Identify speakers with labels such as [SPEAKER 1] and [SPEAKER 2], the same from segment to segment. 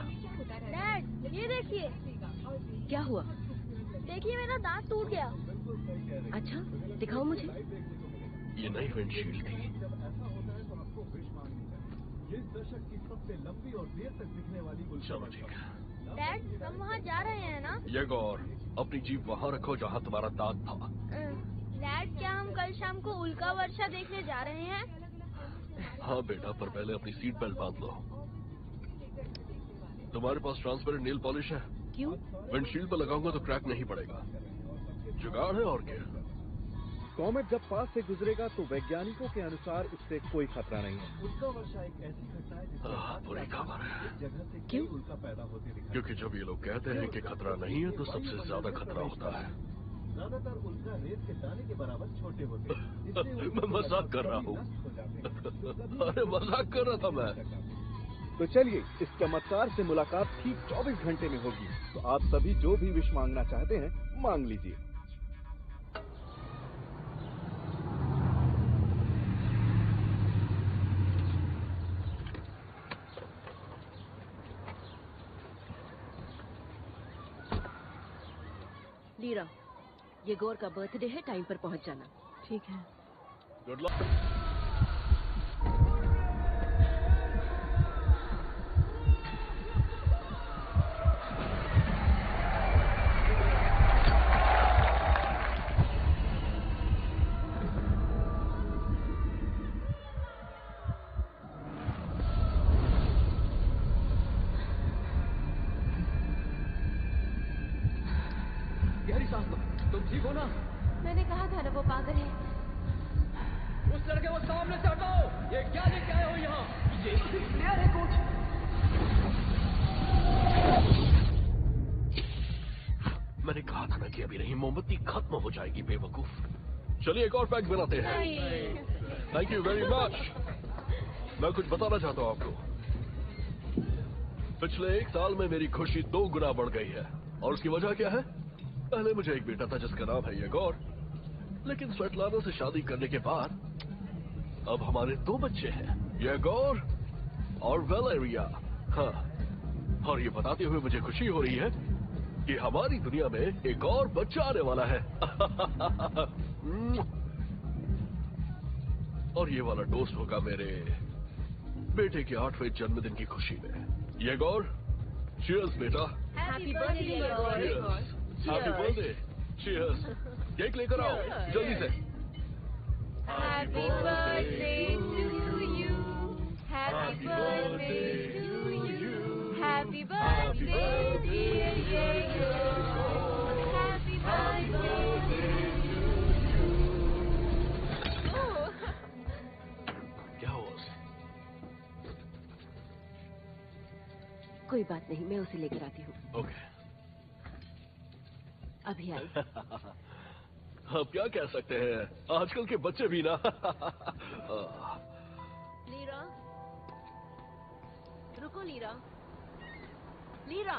[SPEAKER 1] Dad, ये देखिए।
[SPEAKER 2] क्या हुआ?
[SPEAKER 1] देखिए मेरा दांत टूट गया।
[SPEAKER 2] अच्छा, दिखाओ मुझे।
[SPEAKER 3] ये नई विंडशील्ड थी। चलो ठीक है।
[SPEAKER 1] डैड, हम वहाँ जा रहे हैं ना?
[SPEAKER 3] ये गौर, अपनी जीप वहाँ रखो जहाँ तुम्हारा दांत था।
[SPEAKER 1] डैड, क्या हम कल शाम को उल्का वर्षा देखने जा रहे हैं?
[SPEAKER 3] हाँ बेटा, पर पहले अपनी सीट बेल्ट बांध लो। तुम्हारे पास ट्रांसपेरेंट नेल पॉलिश है?
[SPEAKER 2] क्यों?
[SPEAKER 3] विंडशील्ड पर लगाऊंगा तो क्रैक नहीं पड़ेगा। जुगाड़ है और क्या।
[SPEAKER 4] कॉमेट जब पास से गुजरेगा तो वैज्ञानिकों के अनुसार उससे कोई खतरा नहीं है। उल्का वर्षा एक ऐसी घटना है
[SPEAKER 3] बुरी खबर है।
[SPEAKER 4] जगह से
[SPEAKER 2] क्यों?
[SPEAKER 4] उल्का पैदा होते दिखाई।
[SPEAKER 3] क्योंकि जब ये लोग कहते हैं कि खतरा नहीं है तो सबसे ज्यादा खतरा होता है।
[SPEAKER 4] ज्यादातर उल्का रेत के दाने के बराबर छोटे होते हैं।
[SPEAKER 3] मैं मजाक कर रहा हूँ। अरे मजाक कर रहा था मैं।
[SPEAKER 4] तो चलिए, इस चमत्कार से मुलाकात ठीक 24 घंटे में होगी। तो आप सभी जो भी विश मांगना चाहते हैं मांग लीजिए।
[SPEAKER 2] लीरा, ये गौर का बर्थडे है, टाइम पर पहुंच जाना।
[SPEAKER 5] ठीक है।
[SPEAKER 3] Good luck.
[SPEAKER 6] तुम ठीक हो ना?
[SPEAKER 5] मैंने कहा था ना वो पागल है।
[SPEAKER 6] उस लड़के को सामने से हटाओ। ये क्या लेके आए हो यहाँ? ये प्लेयर है कोच।
[SPEAKER 3] मैंने कहा था ना कि अभी नहीं, मोमबत्ती खत्म हो जाएगी बेवकूफ। चलिए एक और पैक बनाते हैं। Thank you very much. मैं कुछ बताना चाहता हूँ आपको। पिछले 1 साल में मेरी खुशी 2 गुना बढ़ गई है। और उसकी वजह क्या है? पहले मुझे एक बेटा था जिसका नाम है येगोर, लेकिन स्वेटलाना से शादी करने के बाद अब हमारे 2 बच्चे हैं, येगोर और वेलेरिया। हाँ, और ये बताते हुए मुझे खुशी हो रही है कि हमारी दुनिया में एक और बच्चा आने वाला है। और ये वाला टोस्ट होगा मेरे बेटे के 8वें जन्मदिन की खुशी में। येगोर, चीयर्स बेटा।
[SPEAKER 1] Happy birthday Yegor.
[SPEAKER 3] Happy birthday. Cheers. Cake लेकर आओ जल्दी से।
[SPEAKER 1] Happy birthday to you. Happy birthday to you. Happy birthday dear Yegor. Happy birthday to you.
[SPEAKER 3] क्या हुआ उसे?
[SPEAKER 2] कोई बात नहीं, मैं उसे लेकर आती हूँ।
[SPEAKER 3] ओके।
[SPEAKER 2] अभी आई।
[SPEAKER 3] अब क्या कह सकते हैं, आजकल के बच्चे भी ना।
[SPEAKER 2] लीरा, रुको लीरा। लीरा,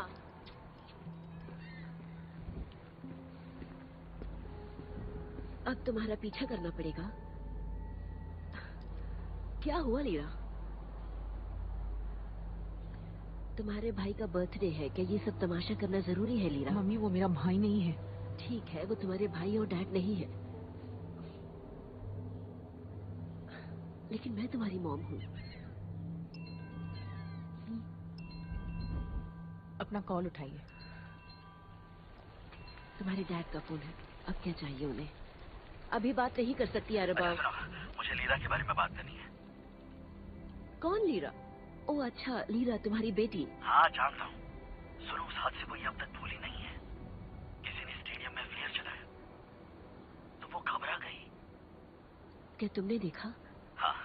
[SPEAKER 2] अब तुम्हारा पीछा करना पड़ेगा। क्या हुआ लीरा? तुम्हारे भाई का बर्थडे है, क्या ये सब तमाशा करना जरूरी है लीरा?
[SPEAKER 5] मम्मी, वो मेरा भाई नहीं है।
[SPEAKER 2] ठीक है, वो तुम्हारे भाई और डैड नहीं है, लेकिन मैं तुम्हारी मॉम हूँ।
[SPEAKER 5] अपना कॉल उठाइए।
[SPEAKER 2] तुम्हारे डैड का फोन है, अब क्या चाहिए उन्हें? अभी बात नहीं कर सकती अरबा।
[SPEAKER 7] मुझे लीरा के बारे में बात करनी है।
[SPEAKER 2] कौन लीरा? ओह अच्छा, लीरा तुम्हारी बेटी।
[SPEAKER 7] हाँ जानता हूँ। सुनो, उस हादसे को ये अब तक भूली नहीं है। किसी ने स्टेडियम में फ्लेयर चलाया तो वो घबरा गई।
[SPEAKER 2] क्या तुमने देखा?
[SPEAKER 7] हाँ,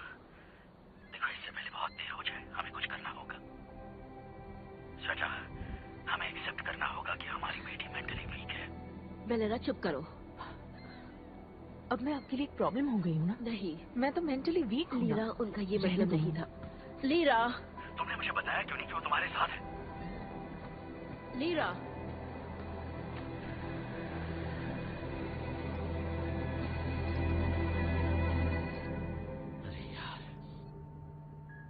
[SPEAKER 7] देखो इससे पहले बहुत देर हो जाए, हमें कुछ करना होगा। स्वेता, हमें एक्सेप्ट करना होगा कि हमारी बेटी मेंटली वीक है।
[SPEAKER 2] बेलेरा चुप करो।
[SPEAKER 5] अब मैं आपके लिए एक प्रॉब्लम हो गई हूँ ना?
[SPEAKER 2] नहीं,
[SPEAKER 5] मैं तो मेंटली वीक हूँ।
[SPEAKER 2] लीरा, उनका ये मतलब नहीं था। लीरा,
[SPEAKER 7] तुमने मुझे बताया क्यों नहीं कि वो तुम्हारे साथ है?
[SPEAKER 2] लीरा,
[SPEAKER 7] अरे यार,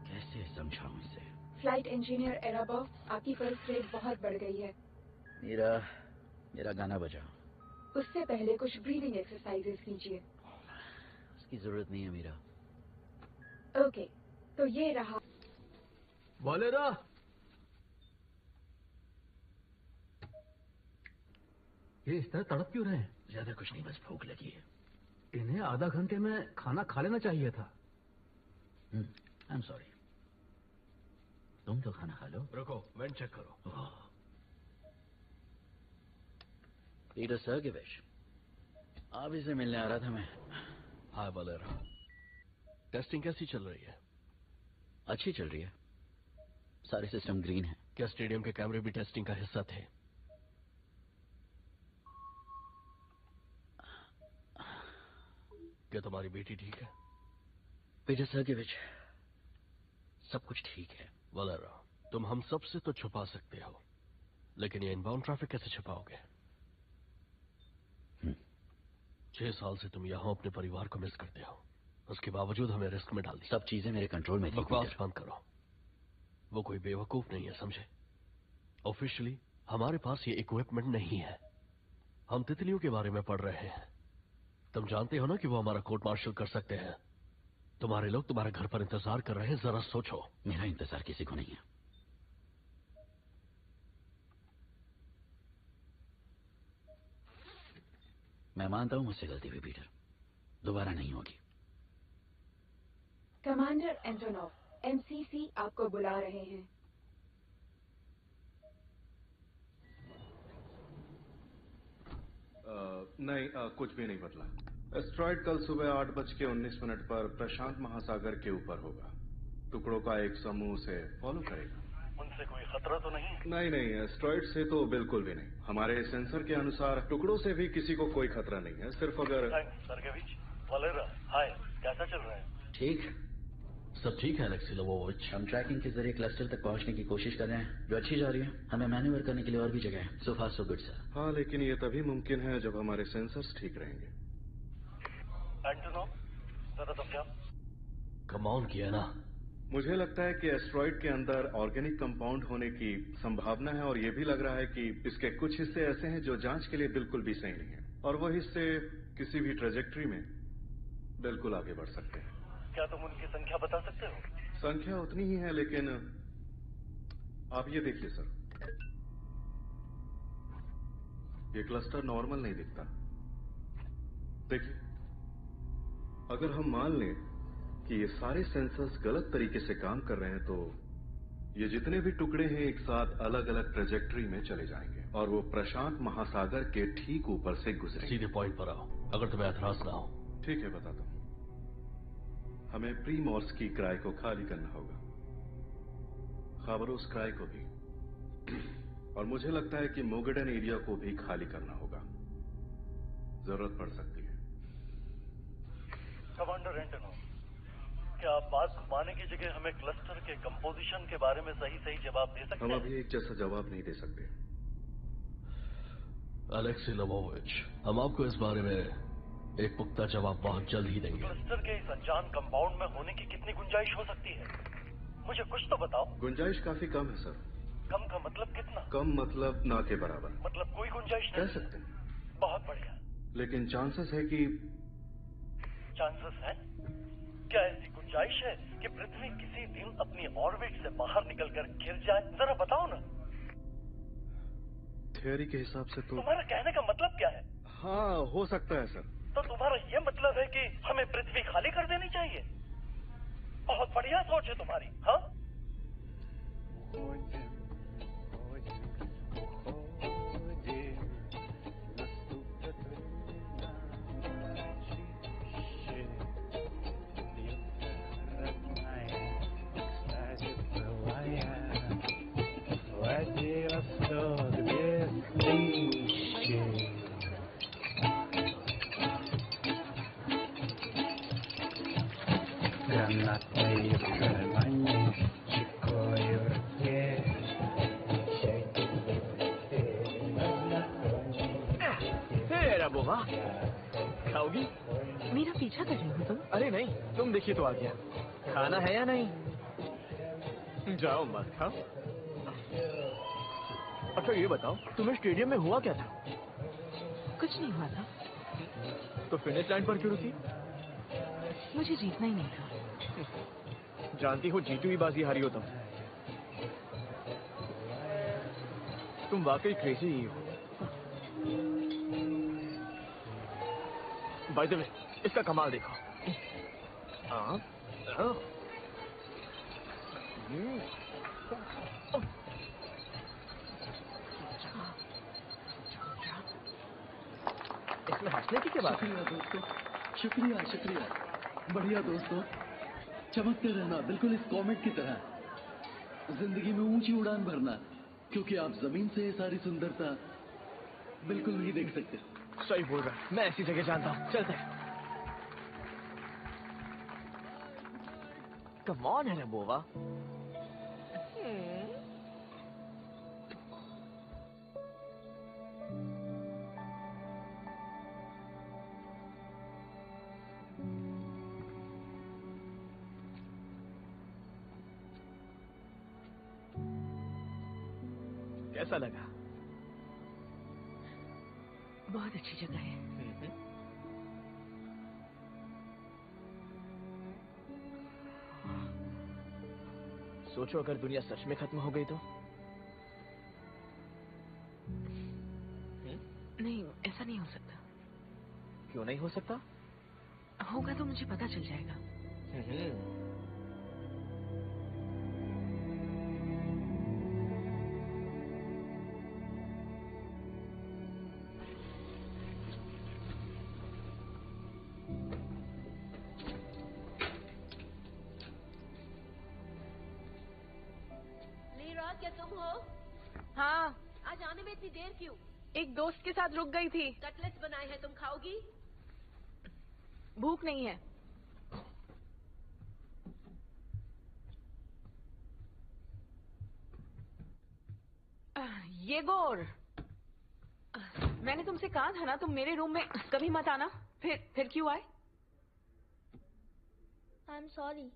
[SPEAKER 7] कैसे समझाऊं इसे?
[SPEAKER 8] फ्लाइट इंजीनियर एराबॉफ, आपकी पल्स रेट बहुत बढ़ गई है।
[SPEAKER 7] मेरा गाना बजाओ।
[SPEAKER 8] उससे पहले कुछ ब्रीदिंग एक्सरसाइजेस कीजिए।
[SPEAKER 7] इसकी जरूरत नहीं है मीरा।
[SPEAKER 8] ओके, तो ये रहा।
[SPEAKER 3] वालेरा,
[SPEAKER 6] ये इस तरह तड़प क्यों रहे हैं?
[SPEAKER 7] ज्यादा कुछ नहीं, बस भूख लगी है।
[SPEAKER 6] इन्हें आधा घंटे में खाना खा लेना चाहिए था।
[SPEAKER 7] I am sorry. तुम तो खाना खा लो।
[SPEAKER 3] रुको, मैं चेक करो।
[SPEAKER 7] पीटर सर्गेविच, आप इसे मिलने आ रहा था मैं।
[SPEAKER 3] हाय वालेरा, टेस्टिंग कैसी चल रही है?
[SPEAKER 7] अच्छी चल रही है, सारे सिस्टम ग्रीन है।
[SPEAKER 3] क्या स्टेडियम के कैमरे भी टेस्टिंग का हिस्सा थे? क्या तुम्हारी बेटी ठीक है?
[SPEAKER 7] पीटर सर्गेविच, सब कुछ ठीक है।
[SPEAKER 3] वालेरा, तुम हम सब से तो छुपा सकते हो, लेकिन ये इनबाउंड ट्रैफिक कैसे छुपाओगे? 6 साल से तुम यहाँ अपने परिवार को मिस करते हो, उसके बावजूद हमें रिस्क में डाल दिया।
[SPEAKER 7] सब चीजें मेरे कंट्रोल में थी।
[SPEAKER 3] बकवास बंद करो, वो कोई बेवकूफ नहीं है, समझे? ऑफिशियली हमारे पास ये इक्विपमेंट नहीं है। हम तितलियों के बारे में पढ़ रहे हैं। तुम जानते हो ना कि वो हमारा कोर्ट मार्शल कर सकते हैं। तुम्हारे लोग तुम्हारे घर पर इंतजार कर रहे हैं, जरा सोचो।
[SPEAKER 7] मेरा इंतजार किसी को नहीं है। मैं मानता हूं मुझसे गलती हुई पीटर, दोबारा नहीं होगी।
[SPEAKER 8] कमांडर एंटोनोव, एमसीसी आपको बुला रहे हैं।
[SPEAKER 4] नहीं, कुछ भी नहीं बदला। एस्ट्रॉइड कल सुबह 8:19 पर प्रशांत महासागर के ऊपर होगा। टुकड़ों का एक समूह उसे फॉलो करेगा।
[SPEAKER 7] उनसे कोई खतरा तो नहीं?
[SPEAKER 4] नहीं, एस्ट्रॉइड से तो बिल्कुल भी नहीं। हमारे सेंसर के अनुसार टुकड़ों से भी किसी को कोई खतरा नहीं है। सिर्फ अगर
[SPEAKER 7] सर्गेविच, वालेरा, हाय, कैसा चल रहा है? ठीक,
[SPEAKER 3] सब ठीक है अलेक्सी लोवोविच।
[SPEAKER 7] हम ट्रैकिंग के जरिए क्लस्टर तक पहुंचने की कोशिश कर रहे हैं, जो अच्छी जा रही है। हमें मैन्यूवर करने के लिए और भी जगह है। सो फार सो गुड सर।
[SPEAKER 4] हाँ, लेकिन ये तभी मुमकिन है जब हमारे सेंसर्स ठीक रहेंगे।
[SPEAKER 7] एंटोनोव, जरा तुम क्या?
[SPEAKER 3] कम ऑन किया ना।
[SPEAKER 4] मुझे लगता है कि एस्ट्रॉइड के अंदर ऑर्गेनिक कंपाउंड होने की संभावना है, और ये भी लग रहा है कि इसके कुछ हिस्से ऐसे हैं जो जांच के लिए बिल्कुल भी सही नहीं है, और वो हिस्से किसी भी ट्रेजेक्ट्री में बिल्कुल आगे बढ़ सकते हैं।
[SPEAKER 7] क्या तुम उनकी संख्या बता सकते हो?
[SPEAKER 4] संख्या उतनी ही है, लेकिन आप ये देखिए सर, ये क्लस्टर नॉर्मल नहीं दिखता। देखिए, अगर हम मान लें कि ये सारे सेंसर्स गलत तरीके से काम कर रहे हैं, तो ये जितने भी टुकड़े हैं एक साथ अलग अलग ट्रेजेक्ट्री में चले जाएंगे, और वो प्रशांत महासागर के ठीक ऊपर से गुजरेंगे।
[SPEAKER 3] सीधे पॉइंट पर आओ, अगर तुम्हें एतराज ना हो।
[SPEAKER 4] ठीक है, बताता हूं। हमें प्रीमॉर्स की क्राय को खाली करना होगा, खाबरोस क्राय को भी, और मुझे लगता है कि मोगेडन एरिया को भी खाली करना होगा। जरूरत पड़ सकती है।
[SPEAKER 7] कमांडर एंटोनोव, क्या आप बात घुमाने की जगह हमें क्लस्टर के कंपोजिशन के बारे में सही जवाब दे सकते हैं?
[SPEAKER 4] हम अभी एक जैसा जवाब नहीं दे सकते।
[SPEAKER 3] अलेक्सी लोवोविच, हम आपको इस बारे में एक पुख्ता जवाब बहुत जल्द ही देंगे।
[SPEAKER 7] क्लस्टर के इस अनजान कंपाउंड में होने की कितनी गुंजाइश हो सकती है? मुझे कुछ तो बताओ।
[SPEAKER 4] गुंजाइश काफी कम है सर।
[SPEAKER 7] कम का मतलब कितना?
[SPEAKER 4] कम मतलब ना के बराबर।
[SPEAKER 7] मतलब कोई गुंजाइश नहीं?
[SPEAKER 4] कह सकते हैं।
[SPEAKER 7] बहुत बढ़िया।
[SPEAKER 4] लेकिन चांसेस है कि
[SPEAKER 7] चांसेस है? क्या ऐसी गुंजाइश है कि पृथ्वी किसी दिन अपनी ऑर्बिट से बाहर निकलकर गिर जाए? जरा बताओ ना।
[SPEAKER 4] थियोरी के हिसाब से तो।
[SPEAKER 7] तुम्हारा कहने का मतलब क्या है?
[SPEAKER 4] हाँ, हो सकता है सर।
[SPEAKER 7] तो तुम्हारा ये मतलब है कि हमें पृथ्वी खाली कर देनी चाहिए? बहुत बढ़िया सोच है तुम्हारी। हाँ,
[SPEAKER 6] खाओगी?
[SPEAKER 5] मेरा पीछा कर रही हो तुम?
[SPEAKER 6] अरे नहीं, तुम देखिए तो आ गया। खाना है या नहीं? जाओ मत खाओ। अच्छा ये बताओ, तुम्हें स्टेडियम में हुआ क्या था?
[SPEAKER 5] कुछ नहीं हुआ था,
[SPEAKER 6] तो फिनिश लाइन पर क्यों रुकी?
[SPEAKER 5] मुझे जीतना ही नहीं था।
[SPEAKER 6] जानती हो जीती हुई बाजी हारी हो तुम वाकई क्रेजी ही हो। बाय द वे, इसका कमाल देखो। हाँ, हाँ। इसमें हंसने की क्या बात है?
[SPEAKER 9] शुक्रिया दोस्तों, शुक्रिया शुक्रिया। बढ़िया दोस्तों, चमकते रहना, बिल्कुल इस कॉमेट की तरह। जिंदगी में ऊंची उड़ान भरना, क्योंकि आप जमीन से ये सारी सुंदरता बिल्कुल नहीं देख सकते।
[SPEAKER 6] सही बोल रहा है, मैं ऐसी जगह जानता हूँ। चलते हैं। कम ऑन है ना बोवा। कैसा लगा?
[SPEAKER 5] बहुत अच्छी जगह है।
[SPEAKER 6] सोचो अगर दुनिया सच में खत्म हो गई तो?
[SPEAKER 5] नहीं, ऐसा नहीं हो सकता।
[SPEAKER 6] क्यों नहीं हो सकता?
[SPEAKER 5] होगा तो मुझे पता चल जाएगा।
[SPEAKER 2] क्या तुम हो?
[SPEAKER 5] हाँ,
[SPEAKER 2] आज आने में इतनी देर क्यों?
[SPEAKER 5] एक दोस्त के साथ रुक गई थी।
[SPEAKER 2] कटलेट्स बनाए हैं, तुम खाओगी?
[SPEAKER 5] भूख नहीं है। ये गोर, मैंने तुमसे कहा था ना तुम मेरे रूम में कभी मत आना। फिर क्यों आए?
[SPEAKER 1] आई एम सॉरी,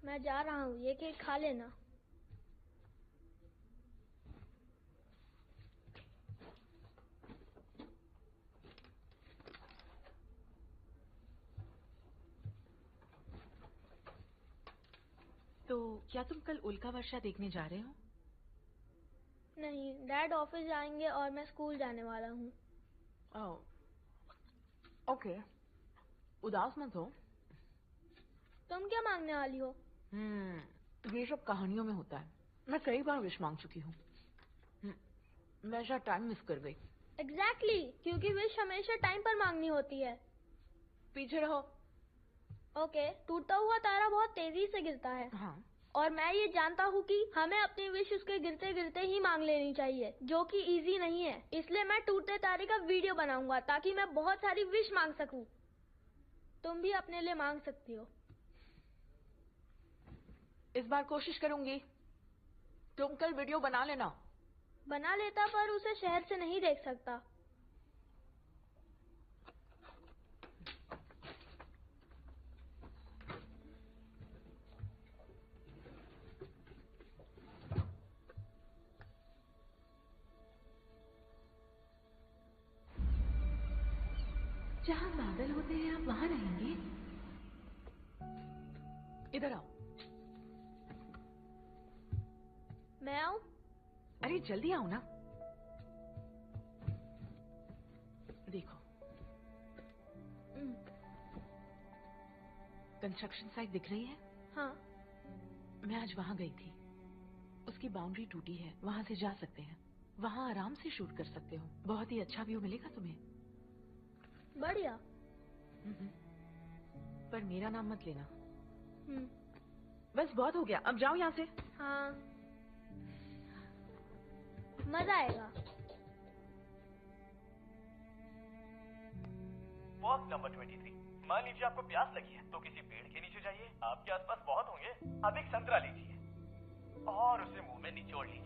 [SPEAKER 1] मैं जा रहा हूँ, ये केक खा लेना।
[SPEAKER 5] तो क्या तुम कल उल्का वर्षा देखने जा रहे हो?
[SPEAKER 1] नहीं, डैड ऑफिस जाएंगे और मैं स्कूल जाने वाला हूँ।
[SPEAKER 5] ओके, उदास मत हो।
[SPEAKER 1] तुम क्या मांगने वाली हो?
[SPEAKER 5] ये सब कहानियों में होता है। मैं कई बार विश मांग चुकी हूँ। मैं शायद टाइम मिस कर गई।
[SPEAKER 1] एग्जैक्टली, क्योंकि विश हमेशा टाइम पर मांगनी होती है।
[SPEAKER 5] पीछे रहो।
[SPEAKER 1] ओके, टूटता हुआ तारा बहुत तेजी से गिरता है।
[SPEAKER 5] हाँ।
[SPEAKER 1] और मैं ये जानता हूँ कि हमें अपनी विश उसके गिरते गिरते ही मांग लेनी चाहिए, जो कि इजी नहीं है। इसलिए मैं टूटते तारे का वीडियो बनाऊंगा ताकि मैं बहुत सारी विश मांग सकूं। तुम भी अपने लिए मांग सकती हो।
[SPEAKER 5] इस बार कोशिश करूंगी। तुम कल वीडियो बना लेना।
[SPEAKER 1] बना लेता, पर उसे शहर से नहीं देख सकता।
[SPEAKER 5] जहाँ बादल होते हैं आप वहाँ रहेंगे? इधर आओ।
[SPEAKER 1] मैं आऊं?
[SPEAKER 5] अरे जल्दी आओ ना। देखो, कंस्ट्रक्शन साइट दिख रही है?
[SPEAKER 1] हाँ।
[SPEAKER 5] मैं आज वहाँ गई थी। उसकी बाउंड्री टूटी है, वहाँ से जा सकते हैं। वहाँ आराम से शूट कर सकते हो। बहुत ही अच्छा व्यू मिलेगा तुम्हें।
[SPEAKER 1] बढ़िया।
[SPEAKER 5] पर मेरा नाम मत लेना।
[SPEAKER 1] बस
[SPEAKER 5] बहुत हो गया, अब जाओ यहाँ से।
[SPEAKER 1] हाँ, मजा आएगा।
[SPEAKER 7] Walk number 23। मान लीजिए आपको प्यास लगी है तो किसी पेड़ के नीचे जाइए। आपके आसपास बहुत होंगे। अब एक संतरा लीजिए और उसे मुंह में निचोड़ लीजिए।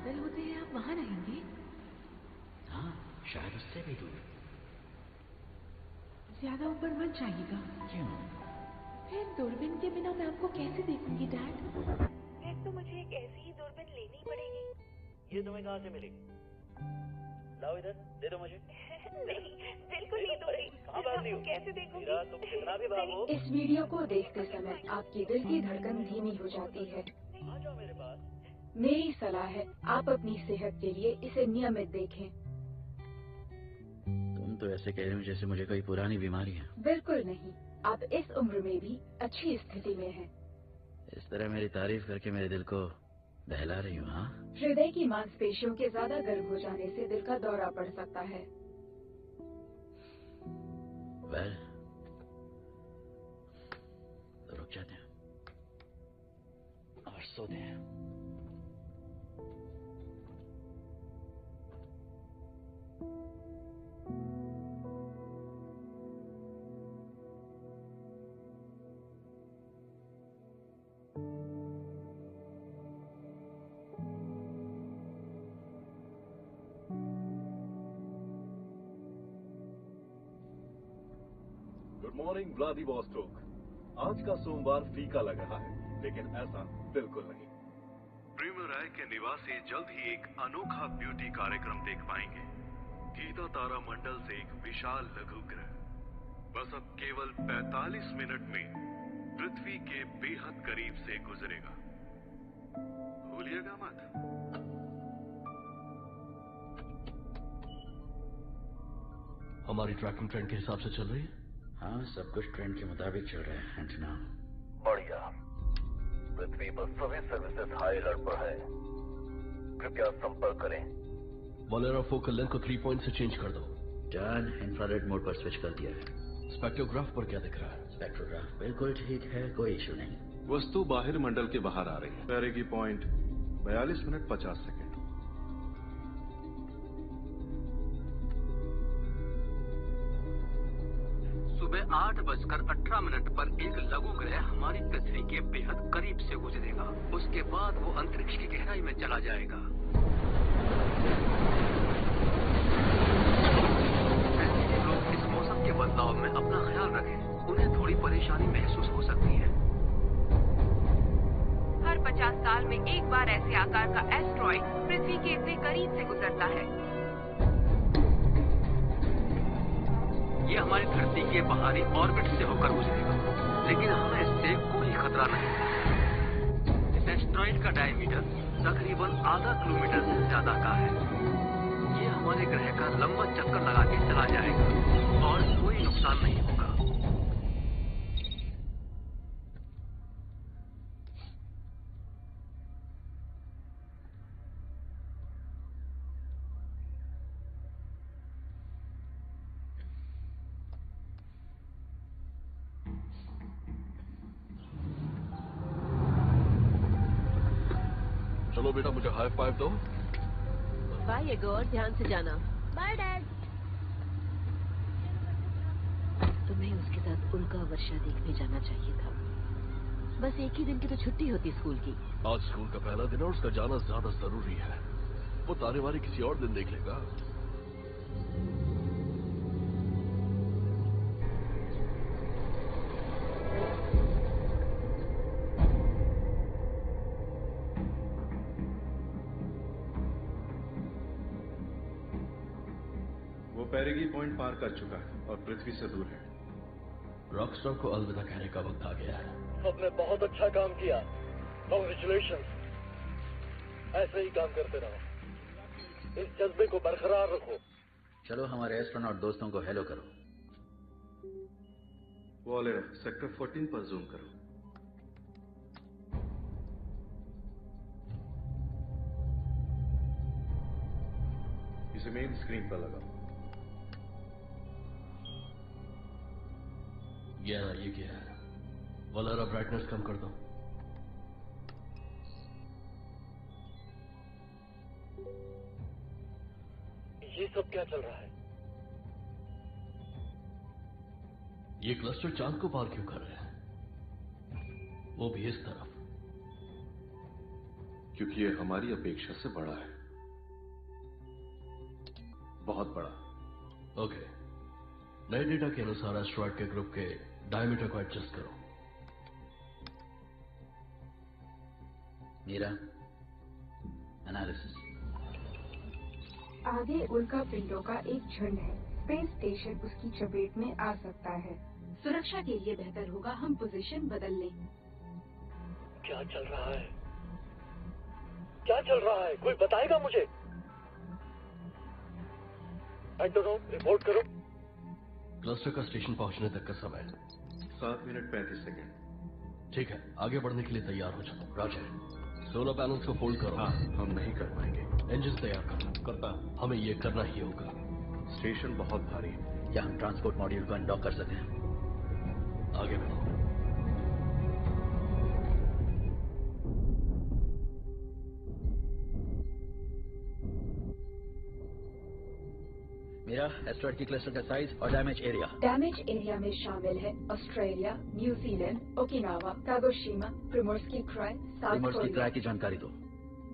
[SPEAKER 5] बादल होते हैं आप वहां रहेंगे?
[SPEAKER 7] हाँ, शायद उससे भी दूर।
[SPEAKER 5] ज्यादा ऊपर मत जाइएगा।
[SPEAKER 7] क्यों?
[SPEAKER 5] फिर दूरबीन के बिना मैं आपको कैसे देखूंगी डैड?
[SPEAKER 10] फिर तो मुझे एक ऐसी ही दूरबीन लेनी पड़ेगी।
[SPEAKER 7] ये तुम्हें कहाँ से मिलेगी? लाओ इधर, दे दो मुझे।
[SPEAKER 10] नहीं, बिल्कुल नहीं दूंगी।
[SPEAKER 7] कहाँ भाग रही हो?
[SPEAKER 10] कैसे देखूंगी?
[SPEAKER 7] मीरा, तुम कितना भी भागो।
[SPEAKER 8] इस वीडियो को देखते समय आपकी दिल की धड़कन धीमी हो जाती है।
[SPEAKER 7] आ जाओ मेरे पास।
[SPEAKER 8] मेरी सलाह है आप अपनी सेहत के लिए इसे नियमित देखें।
[SPEAKER 7] तुम तो ऐसे कह रहे हो जैसे मुझे कोई पुरानी बीमारी है।
[SPEAKER 8] बिल्कुल नहीं, आप इस उम्र में भी अच्छी स्थिति में हैं।
[SPEAKER 7] इस तरह मेरी तारीफ करके मेरे दिल को बहला रही हो, हाँ?
[SPEAKER 8] हृदय की मांसपेशियों के ज्यादा गर्म हो जाने से दिल का दौरा पड़ सकता है।
[SPEAKER 7] वेल, तो रुक जाते हैं और सोते हैं।
[SPEAKER 4] Good morning Vladivostok. आज का सोमवार फीका लग रहा है, लेकिन ऐसा बिल्कुल नहीं।
[SPEAKER 11] प्रिमराय के निवासी जल्द ही एक अनोखा ब्यूटी कार्यक्रम देख पाएंगे। गीता तारा मंडल से एक विशाल लघु ग्रह बस अब केवल 45 मिनट में पृथ्वी के बेहद करीब से गुजरेगा। भूलिएगा मत।
[SPEAKER 3] हमारी ट्रैकिंग ट्रेंड के हिसाब से चल रही है?
[SPEAKER 7] हाँ, सब कुछ ट्रेंड के मुताबिक चल रहा है एंटना।
[SPEAKER 12] बढ़िया। पृथ्वी पर सभी सर्विसेज हाई अलर्ट पर है। कृपया संपर्क करें।
[SPEAKER 3] वलेरा फोकल लेंथ को 3 पॉइंट से चेंज कर दो।
[SPEAKER 7] डन, इंफ्रारेड मोड पर स्विच कर दिया है।
[SPEAKER 3] स्पेक्ट्रोग्राफ पर क्या दिख रहा है?
[SPEAKER 7] स्पेक्ट्रोग्राफ बिल्कुल ठीक है, कोई इशू नहीं।
[SPEAKER 4] वस्तु बाहर मंडल के बाहर आ रही है। Perigee point 42 minute 50 second.
[SPEAKER 13] सुबह 8:18 पर एक लघु ग्रह हमारी पृथ्वी के बेहद करीब से गुजरेगा। उसके बाद वो अंतरिक्ष की गहराई में चला जाएगा। ऐसे लोग इस मौसम के बदलाव में अपना ख्याल रखें, उन्हें थोड़ी परेशानी महसूस हो सकती है।
[SPEAKER 10] हर 50 साल में एक बार ऐसे आकार का एस्ट्रॉइड पृथ्वी के इतने करीब से गुजरता है।
[SPEAKER 13] ये हमारी धरती के बाहरी ऑर्बिट से होकर गुजरेगा, लेकिन हमें इससे कोई खतरा नहीं। इस एस्ट्रॉइड का डायमीटर तकरीबन आधा किलोमीटर से ज्यादा का है। ये हमारे ग्रह का लंबा चक्कर लगा के चला जाएगा और कोई नुकसान नहीं होगा।
[SPEAKER 3] चलो बेटा, मुझे हाई फाइव दो।
[SPEAKER 2] बाय एगोर, ध्यान से जाना।
[SPEAKER 1] Bye dad.
[SPEAKER 2] तुम्हें उसके साथ उल्का वर्षा देखने जाना चाहिए था। बस एक ही दिन की तो छुट्टी होती स्कूल की।
[SPEAKER 3] आज स्कूल का पहला दिन है और उसका जाना ज्यादा जरूरी है। वो तारे वारी किसी और दिन देख लेगा।
[SPEAKER 4] पेरिगी पॉइंट पार कर चुका है और पृथ्वी से दूर है।
[SPEAKER 3] रॉकस्टार को अलविदा कहने का वक्त आ गया है।
[SPEAKER 6] सबने बहुत अच्छा काम किया। कांग्रेचुलेशंस। ऐसे ही काम करते रहो। इस जज्बे को बरकरार रखो।
[SPEAKER 7] चलो हमारे एस्ट्रोनॉट दोस्तों को हेलो करो।
[SPEAKER 4] वॉलेरा, सेक्टर 14 पर जूम करो। इसे मेन स्क्रीन पर लगाओ।
[SPEAKER 3] ये क्या है? वलेरा, ब्राइटनेस कम कर दो।
[SPEAKER 6] ये सब क्या चल रहा है?
[SPEAKER 3] ये क्लस्टर चांद को पार क्यों कर रहे हैं? वो भी इस तरफ।
[SPEAKER 4] क्योंकि ये हमारी अपेक्षा से बड़ा है। बहुत बड़ा।
[SPEAKER 3] ओके, नए डेटा के अनुसार एस्ट्रॉयड के ग्रुप के डायमीटर को एडजस्ट करो।
[SPEAKER 7] मीरा, एनालिसिस।
[SPEAKER 8] आगे उल्का पिंडों का एक झुंड है। स्पेस स्टेशन उसकी चपेट में आ सकता है। सुरक्षा के लिए बेहतर होगा हम पोजीशन बदल लें।
[SPEAKER 6] क्या चल रहा है? क्या चल रहा है? कोई बताएगा मुझे? एंटोनोम, रिपोर्ट करो।
[SPEAKER 3] क्लस्टर का स्टेशन पहुंचने तक का समय
[SPEAKER 4] 7 मिनट 35 सेकंड।
[SPEAKER 3] ठीक है, आगे बढ़ने के लिए तैयार हो जाओ। राजर, सोलर पैनल्स को फोल्ड करो।
[SPEAKER 4] हाँ, हम नहीं कर पाएंगे।
[SPEAKER 3] इंजन तैयार करो। करता, हमें ये करना ही होगा।
[SPEAKER 4] स्टेशन बहुत भारी है।
[SPEAKER 7] क्या हम ट्रांसपोर्ट मॉड्यूल को अनडॉक कर सकें?
[SPEAKER 3] आगे बढ़ो।
[SPEAKER 7] मेरा एस्ट्रॉयड की क्लस्टर का साइज और डैमेज एरिया।
[SPEAKER 8] डैमेज एरिया में शामिल है Australia, New Zealand, Okinawa, Kagoshima, Primorsky cry, south
[SPEAKER 7] Primorsky
[SPEAKER 8] Korea.
[SPEAKER 7] Cry की जानकारी दो।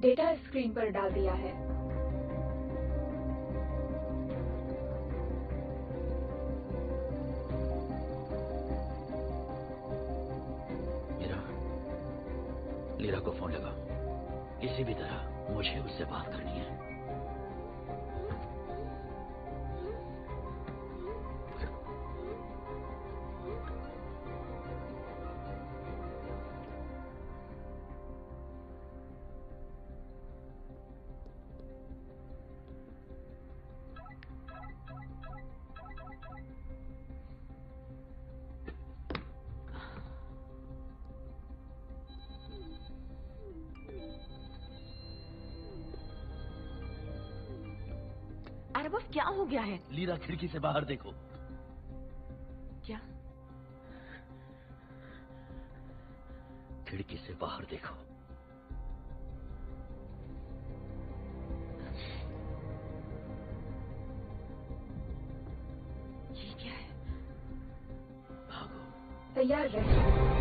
[SPEAKER 8] डेटा स्क्रीन पर डाल दिया है।
[SPEAKER 7] लीरा को फोन लगा। किसी भी तरह मुझे उससे बात करनी है।
[SPEAKER 5] अरे बस क्या हो गया है?
[SPEAKER 7] लीरा, खिड़की से बाहर देखो।
[SPEAKER 5] क्या?
[SPEAKER 7] खिड़की से बाहर देखो।
[SPEAKER 5] ये क्या है?
[SPEAKER 7] भागो।
[SPEAKER 8] तैयार रहे।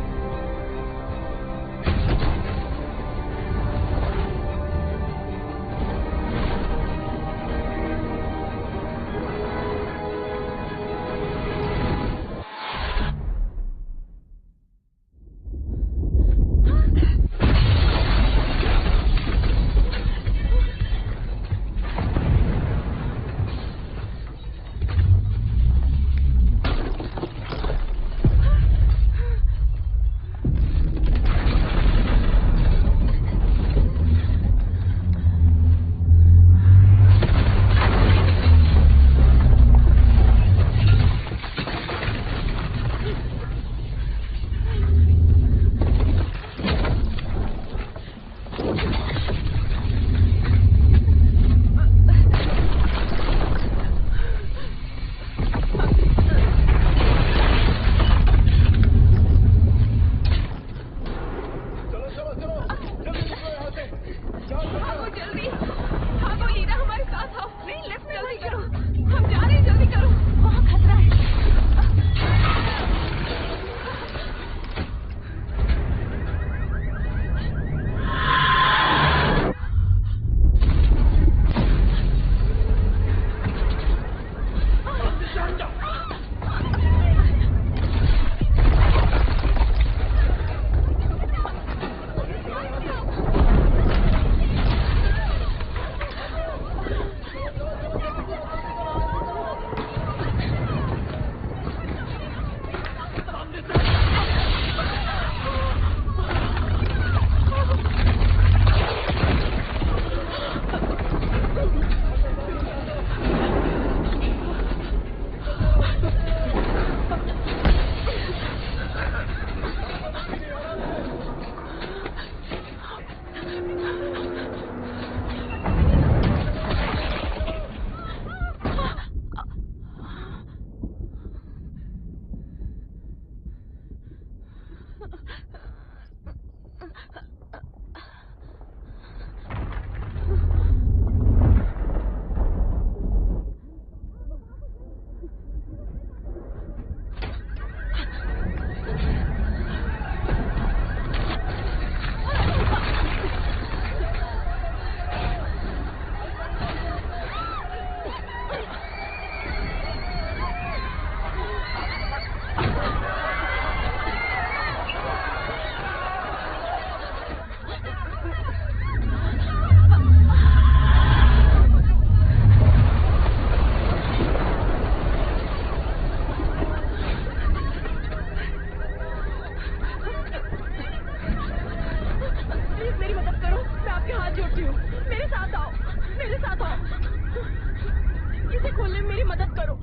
[SPEAKER 14] इसे खोलने में मेरी मदद करो।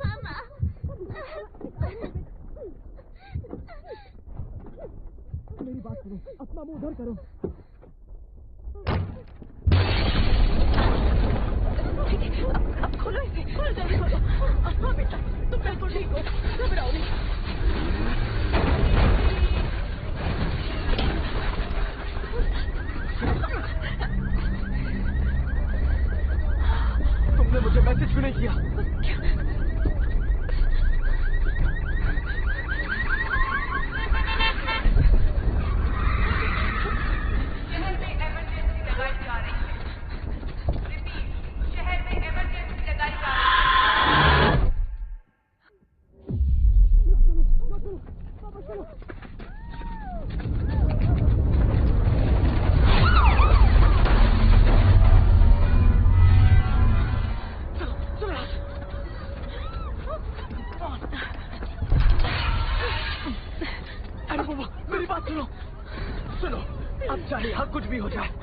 [SPEAKER 1] मामा।
[SPEAKER 6] मेरी बात सुनो, अपना मुंह उधर करो।
[SPEAKER 14] अब खोलो इसे, खोलो जल्दी खोलो। हाँ बेटा, तुम बिल्कुल ठीक हो, घबराओ नहीं।
[SPEAKER 6] तुमने मुझे मैसेज क्यों नहीं किया?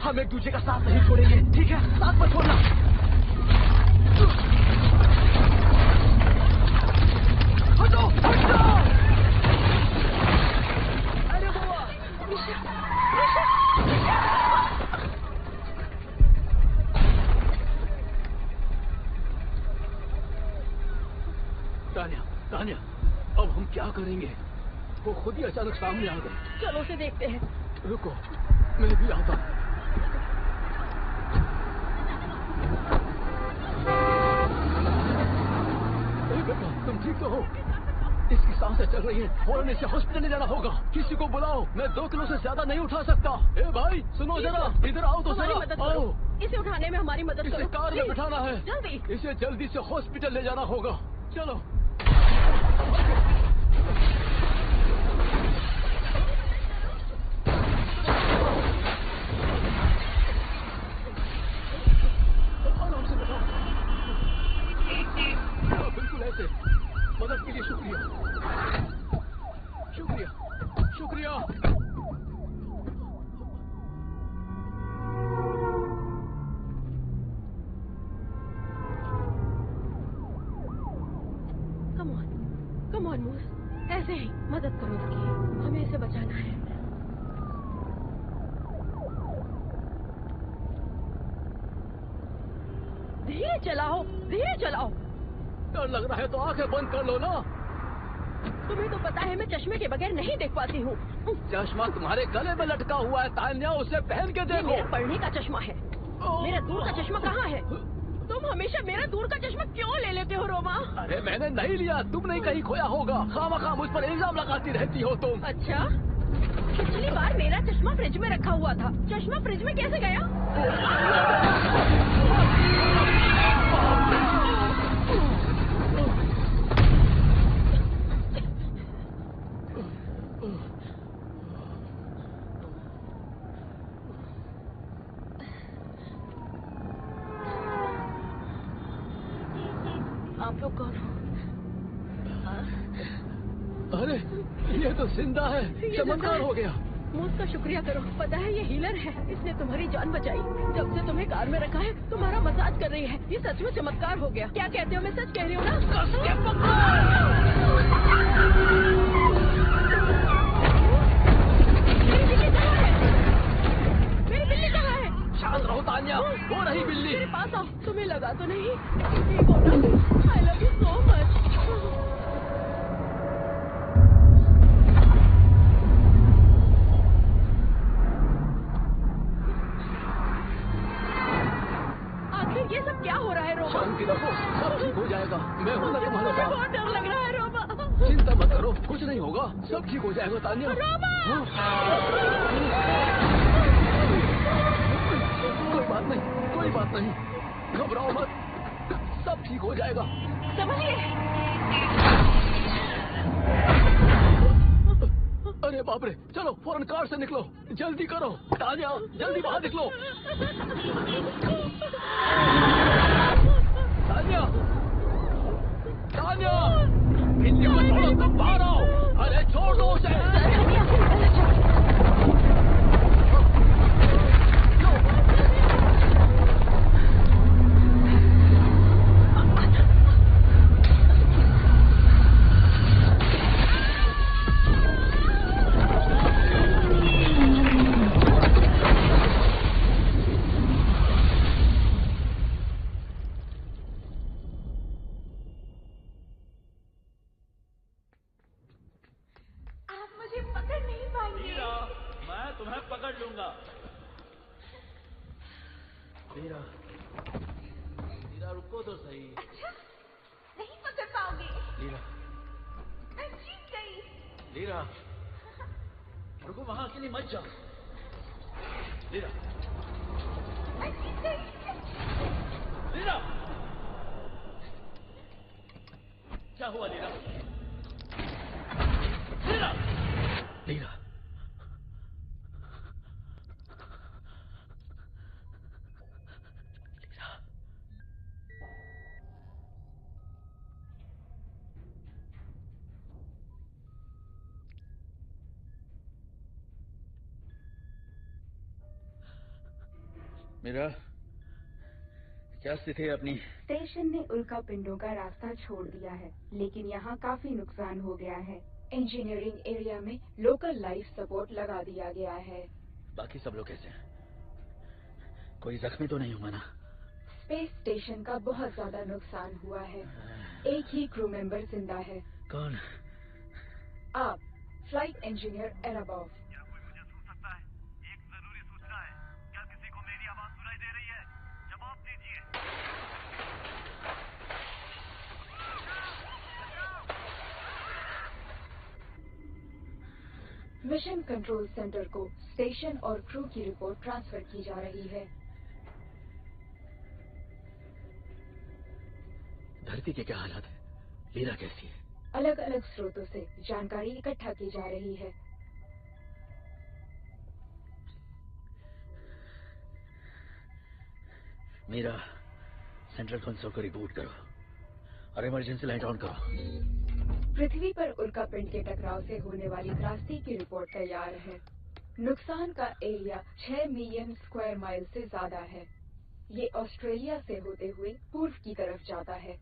[SPEAKER 6] हम एक दूसरे का साथ नहीं छोड़ेंगे, ठीक है? साथ मत छोड़ना। हटो, हटो! अरे बाबा! तान्या, अब हम क्या करेंगे? वो खुद ही अचानक सामने आ गए।
[SPEAKER 14] चलो उसे देखते हैं।
[SPEAKER 6] रुको, मैं भी आता हूँ। तुम ठीक तो हो? इसकी सांसें चल रही हैं, फौरन इसे हॉस्पिटल ले जाना होगा। किसी को बुलाओ, मैं 2 किलो से ज्यादा नहीं उठा सकता। ए भाई सुनो जरा, इधर आओ तो जरा। आओ,
[SPEAKER 14] इसे उठाने में हमारी मदद करो।
[SPEAKER 6] इसे कार में बिठाना है,
[SPEAKER 14] जल्दी।
[SPEAKER 6] इसे जल्दी से हॉस्पिटल ले जाना होगा। चलो। मदद के लिए शुक्रिया, शुक्रिया, शुक्रिया।
[SPEAKER 14] कम ऑन मूस, ऐसे ही मदद करो उसकी, हमें इसे बचाना है। धीरे चलाओ, धीरे चलाओ।
[SPEAKER 6] डर लग रहा है तो आंखें बंद कर लो ना।
[SPEAKER 14] तुम्हें तो पता है मैं चश्मे के बगैर नहीं देख पाती हूँ।
[SPEAKER 6] चश्मा तुम्हारे गले में लटका हुआ है तान्या, उसे पहन के देखो।
[SPEAKER 14] मेरा पढ़ने का चश्मा है। मेरा दूर का चश्मा कहाँ है? तुम हमेशा मेरा दूर का चश्मा क्यों ले लेते हो रोमा?
[SPEAKER 6] अरे मैंने नहीं लिया, तुमने कहीं खोया होगा। खामखा मुझ पर इल्जाम लगाती रहती हो तुम।
[SPEAKER 14] अच्छा, पिछली बार मेरा चश्मा फ्रिज में रखा हुआ था, चश्मा फ्रिज में कैसे गया? आप लोग कौन हो?
[SPEAKER 6] अरे ये तो जिंदा है, चमत्कार हो गया।
[SPEAKER 14] मूस का शुक्रिया करो, पता है ये हीलर है, इसने तुम्हारी जान बचाई। जब से तुम्हें कार में रखा है तुम्हारा मसाज कर रही है, ये सच में चमत्कार हो गया। क्या कहते हो, मैं सच कह रही हूँ ना? मेरी बिल्ली कहाँ है?
[SPEAKER 6] शांत रहो तान्या, वो रही बिल्ली।
[SPEAKER 14] मेरे पास आओ, तुम्हें लगा तो नहीं? ठीक हो ना? I love you so much. ये सब क्या हो रहा है रोमा?
[SPEAKER 6] शांति रखो, सब ठीक हो जाएगा। मैं हूँ ना तुम्हारे साथ।
[SPEAKER 14] बहुत डर लग रहा है रोमा।
[SPEAKER 6] चिंता मत करो, कुछ नहीं होगा, सब ठीक हो जाएगा तान्या।
[SPEAKER 14] रोमा!
[SPEAKER 6] कोई बात नहीं, कोई बात नहीं, घबराओ मत, सब ठीक हो जाएगा।
[SPEAKER 14] समझिए?
[SPEAKER 6] अरे बाप रे, चलो फौरन कार से निकलो, जल्दी करो। तान्या जल्दी बाहर निकलो। तान्या, तान्या, बिल्ली को छोड़ो, तुम बाहर आओ। अरे छोड़ दो उसे। लीरा, लीरा रुको तो सही।
[SPEAKER 10] अच्छा, नहीं पकड़ पाओगे।
[SPEAKER 6] लीरा,
[SPEAKER 10] मैं जीत गई।
[SPEAKER 6] लीरा, रुको, वहां अकेली मत जाओ। लीरा,
[SPEAKER 10] मैं जीत गई।
[SPEAKER 6] लीरा, क्या हुआ लीरा? लीरा, लीरा, मीरा, क्या स्थिति है अपनी?
[SPEAKER 8] स्टेशन ने उल्का पिंडों का रास्ता छोड़ दिया है, लेकिन यहाँ काफी नुकसान हो गया है। इंजीनियरिंग एरिया में लोकल लाइफ सपोर्ट लगा दिया गया है।
[SPEAKER 6] बाकी सब लोग कैसे हैं? कोई जख्मी तो नहीं हुआ ना?
[SPEAKER 8] स्पेस स्टेशन का बहुत ज्यादा नुकसान हुआ है। एक ही क्रू मेंबर जिंदा है।
[SPEAKER 6] कौन?
[SPEAKER 8] आप, फ्लाइट इंजीनियर एराबॉफ।
[SPEAKER 15] क्या कोई मुझे सुन सकता है? एक जरूरी सूचना है। क्या किसी को मेरी आवाज सुनाई दे रही है? जवाब दीजिए।
[SPEAKER 8] मिशन कंट्रोल सेंटर को स्टेशन और क्रू की रिपोर्ट ट्रांसफर की जा रही है।
[SPEAKER 6] धरती के क्या हालात है? लीरा कैसी है?
[SPEAKER 8] अलग अलग स्रोतों से जानकारी इकट्ठा की जा रही है।
[SPEAKER 6] मीरा, सेंट्रल कंसोल को रिबूट करो और इमरजेंसी लाइट ऑन करो।
[SPEAKER 8] पृथ्वी पर उल्कापिंड के टकराव से होने वाली त्रासदी की रिपोर्ट तैयार है। नुकसान का एरिया 6 मिलियन स्क्वायर माइल से ज्यादा है। ये ऑस्ट्रेलिया से होते हुए पूर्व की तरफ जाता है।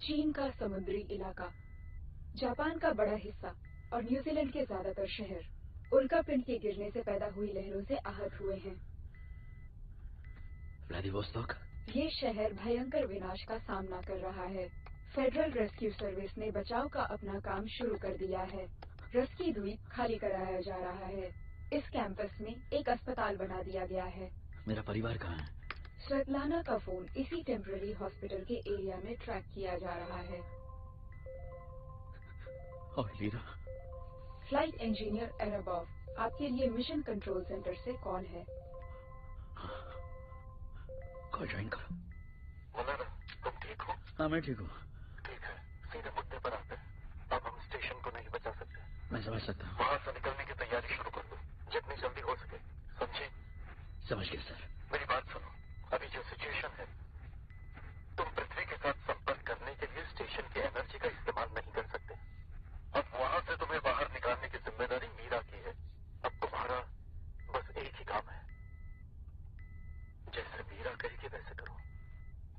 [SPEAKER 8] चीन का समुद्री इलाका, जापान का बड़ा हिस्सा और न्यूजीलैंड के ज्यादातर शहर उल्कापिंड के गिरने से पैदा हुई लहरों से आहत हुए हैं।
[SPEAKER 6] व्लादिवोस्तोक?
[SPEAKER 8] ये शहर भयंकर विनाश का सामना कर रहा है। फेडरल रेस्क्यू सर्विस ने बचाव का अपना काम शुरू कर दिया है। रेस्क्यू द्वीप खाली कराया जा रहा है। इस कैंपस में एक अस्पताल बना दिया गया है।
[SPEAKER 6] मेरा परिवार कहाँ है?
[SPEAKER 8] स्वेतलाना का फोन इसी टेम्पररी हॉस्पिटल के एरिया में ट्रैक किया जा रहा है।
[SPEAKER 6] और लीरा?
[SPEAKER 8] फ्लाइट इंजीनियर एराबॉफ, आपके लिए मिशन कंट्रोल सेंटर से कॉल है।
[SPEAKER 6] कॉल ज्वाइन करो।
[SPEAKER 12] मलारा, तुम ठीक हो?
[SPEAKER 6] हाँ, मैं ठीक हूँ।
[SPEAKER 12] ठीक है, सीधे मुद्दे पर आते हैं। अब हम स्टेशन को नहीं बचा सकते।
[SPEAKER 6] मैं समझ सकता हूँ।
[SPEAKER 12] वहाँ से निकलने की तैयारी शुरू कर दो, जितनी जल्दी हो सके। समझे?
[SPEAKER 6] समझ गया सर।
[SPEAKER 12] मेरी बात सुनो, अभी जो सिचुएशन है, तुम पृथ्वी के साथ संपर्क करने के लिए स्टेशन की एनर्जी का इस्तेमाल नहीं कर सकते। अब वहाँ से तुम्हें बाहर निकालने की जिम्मेदारी मीरा की है। अब तुम्हारा बस एक ही काम है, जैसे मीरा कहेगी वैसे करो।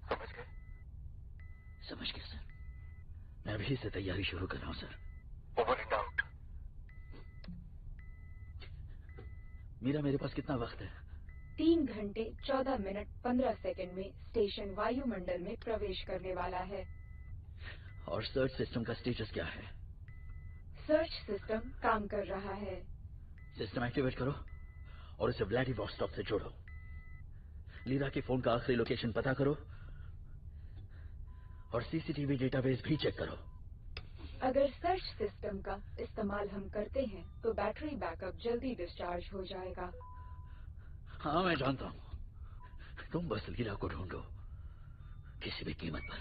[SPEAKER 12] समझ गए?
[SPEAKER 6] समझ गया सर। मैं अभी से तैयारी शुरू कर रहा हूँ sir.
[SPEAKER 12] Over and out.
[SPEAKER 6] Meera, मेरे पास कितना वक्त है?
[SPEAKER 8] 3 घंटे 14 मिनट 15 सेकंड में स्टेशन वायुमंडल में प्रवेश करने वाला है।
[SPEAKER 6] और सर्च सिस्टम का स्टेटस क्या है?
[SPEAKER 8] सर्च सिस्टम काम कर रहा है।
[SPEAKER 6] सिस्टम एक्टिवेट करो और उसे व्लादिवोस्टॉक से जोड़ो। लीरा के फोन का आखिरी लोकेशन पता करो और सीसीटीवी डेटाबेस भी चेक करो।
[SPEAKER 8] अगर सर्च सिस्टम का इस्तेमाल हम करते हैं तो बैटरी बैकअप जल्दी डिस्चार्ज हो जाएगा।
[SPEAKER 6] हाँ, मैं जानता हूँ। तुम बस लीरा को ढूंढो, किसी भी कीमत पर।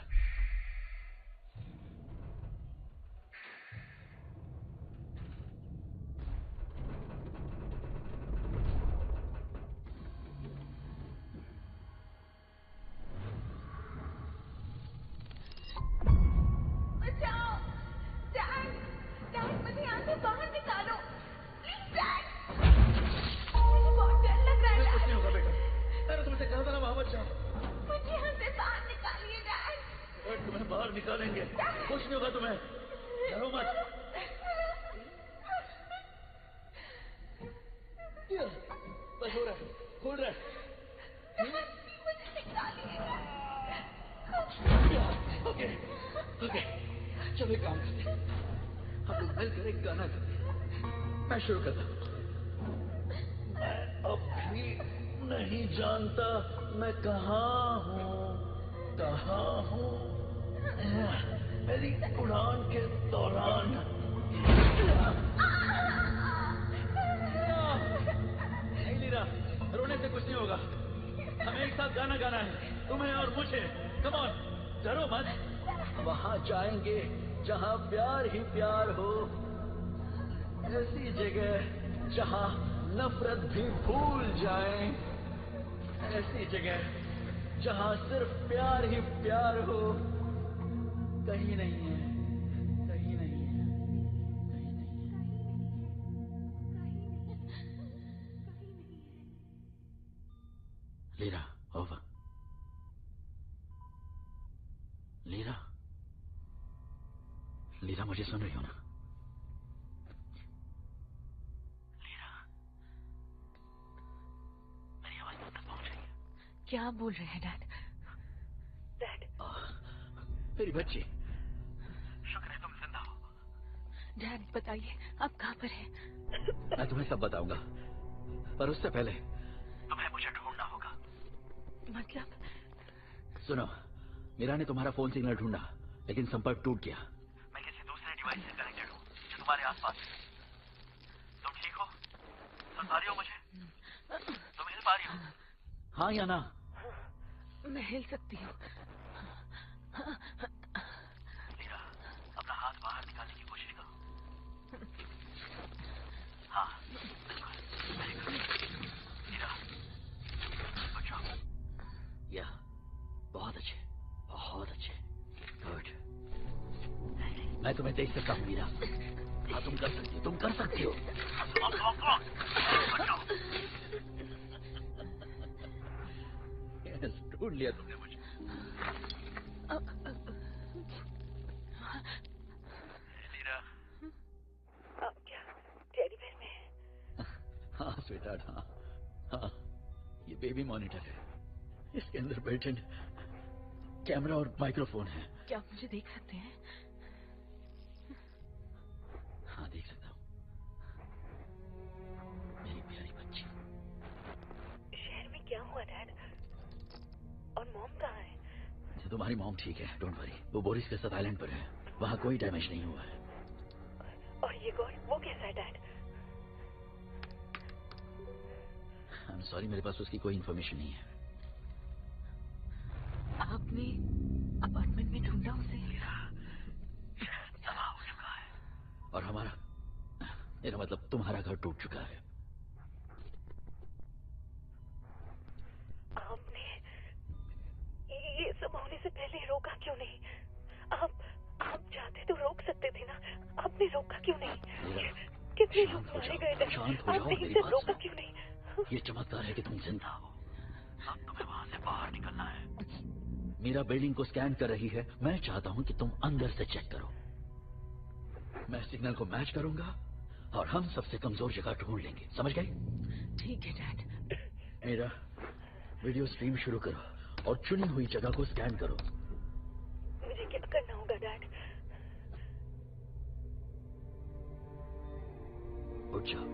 [SPEAKER 10] बचाओ! डैड! डैड, मुझे यहाँ से बाहर निकालो! Please dad! मुझे बहुत डर लग रहा है।
[SPEAKER 6] कुछ नहीं होगा बेटा। मैंने तुमसे कहा था ना वहां मत जाओ।
[SPEAKER 10] मुझे यहाँ से बाहर निकालिए डैड।
[SPEAKER 6] तुम्हें बाहर निकालेंगे। कुछ नहीं होगा तुम्हें। डरो मत। बस हो रहा है, खुल रहा है।
[SPEAKER 10] मुझे निकालिए।
[SPEAKER 6] ओके, ओके, चलो एक काम करते हैं। हम लोग मिलकर एक गाना गाते हैं। मैं शुरू करता हूँ। मैं अभी
[SPEAKER 9] नहीं जानता मैं कहाँ हूँ मेरी उड़ान के दौरान।
[SPEAKER 6] नहीं लीरा, रोने से कुछ नहीं होगा। हमें एक साथ गाना गाना है, तुम्हें और मुझे। कम ऑन, डरो मत।
[SPEAKER 9] वहाँ जाएंगे जहाँ प्यार ही प्यार हो, ऐसी जगह जहाँ नफरत भी भूल जाए, ऐसी जगह जहाँ सिर्फ प्यार ही प्यार हो। कहीं नहीं है, कहीं नहीं है, कहीं नहीं है।
[SPEAKER 6] Lira, over. लीरा, लीरा मुझे सुन रही हो ना? लीरा, मेरी आवाज तुम तक पहुंच रही है?
[SPEAKER 5] क्या बोल रहे हैं डैड? डैड,
[SPEAKER 6] मेरी बच्ची,
[SPEAKER 7] शुक्र है तुम जिंदा हो।
[SPEAKER 5] डैड बताइए आप कहाँ पर हैं?
[SPEAKER 6] मैं तुम्हें सब बताऊंगा, पर उससे पहले
[SPEAKER 7] तुम्हें मुझे ढूंढना होगा।
[SPEAKER 5] मतलब?
[SPEAKER 6] सुनो, मीरा ने तुम्हारा फोन सिग्नल ढूंढा, लेकिन संपर्क टूट गया।
[SPEAKER 7] मैं किसी दूसरे डिवाइस से कनेक्टेड हूँ जो तुम्हारे आसपास है। तुम ठीक हो? सुन पा रही हो मुझे? तुम हिल पा रही हो?
[SPEAKER 6] हाँ या ना?
[SPEAKER 5] मैं हिल सकती हूँ।
[SPEAKER 7] लीरा, अपना हाथ बाहर निकालने की कोशिश करो। हाँ, बिल्कुल। Very good. Lira, good job.
[SPEAKER 6] या, बहुत अच्छे, बहुत अच्छे। गुड। मैं तुम्हें देख सकता हूँ मीरा। हाँ, तुम कर सकती हो, तुम कर सकती हो। यस, ढूंढ लिया तुमने मुझे।
[SPEAKER 7] लीरा,
[SPEAKER 5] आप क्या टेडी बेयर में?
[SPEAKER 6] हाँ स्वीटहार्ट, हाँ हाँ, ये बेबी मॉनिटर है। इसके अंदर बिल्ट इन कैमरा और माइक्रोफोन है।
[SPEAKER 5] क्या आप मुझे देख सकते हैं?
[SPEAKER 6] हाँ, देख सकता हूँ। मेरी प्यारी बच्ची।
[SPEAKER 5] शहर में क्या हुआ डैड? और मॉम कहाँ है?
[SPEAKER 6] तुम्हारी मॉम ठीक है, डोंट वरी। वो बोरिस के साथ आइलैंड पर है, वहाँ कोई डैमेज नहीं हुआ है।
[SPEAKER 5] और ये गौर, वो कैसा है डैड?
[SPEAKER 6] आई एम सॉरी, मेरे पास उसकी कोई इन्फॉर्मेशन नहीं है।
[SPEAKER 5] आपने अपार्टमेंट में ढूंढा उसे?
[SPEAKER 7] शहर तबाह हो चुका है।
[SPEAKER 6] और हमारा, मेरा मतलब तुम्हारा घर टूट चुका है।
[SPEAKER 5] आपने ये सब होने से पहले रोका क्यों नहीं? आप चाहते तो रोक सकते थे ना, आपने रोका क्यों नहीं? कितने लोग मारे गए थे,
[SPEAKER 6] शांत हो जाओ,
[SPEAKER 5] आपने
[SPEAKER 6] मेरी
[SPEAKER 5] इसे
[SPEAKER 6] बात
[SPEAKER 5] रोका
[SPEAKER 6] सुनो।
[SPEAKER 5] क्यों नहीं?
[SPEAKER 6] ये चमत्कार है कि तुम जिंदा हो।
[SPEAKER 7] अब तुम्हें वहां से बाहर निकलना है।
[SPEAKER 6] मीरा बिल्डिंग को स्कैन कर रही है, मैं चाहता हूँ कि तुम अंदर से चेक करो। मैं सिग्नल को मैच करूंगा और हम सबसे कमजोर जगह ढूंढ लेंगे, समझ गए?
[SPEAKER 5] ठीक है डैड।
[SPEAKER 6] मीरा, वीडियो स्ट्रीम शुरू करो और चुनी हुई जगह को स्कैन करो।
[SPEAKER 5] मुझे क्या करना होगा डैड?
[SPEAKER 6] उठ जाओ।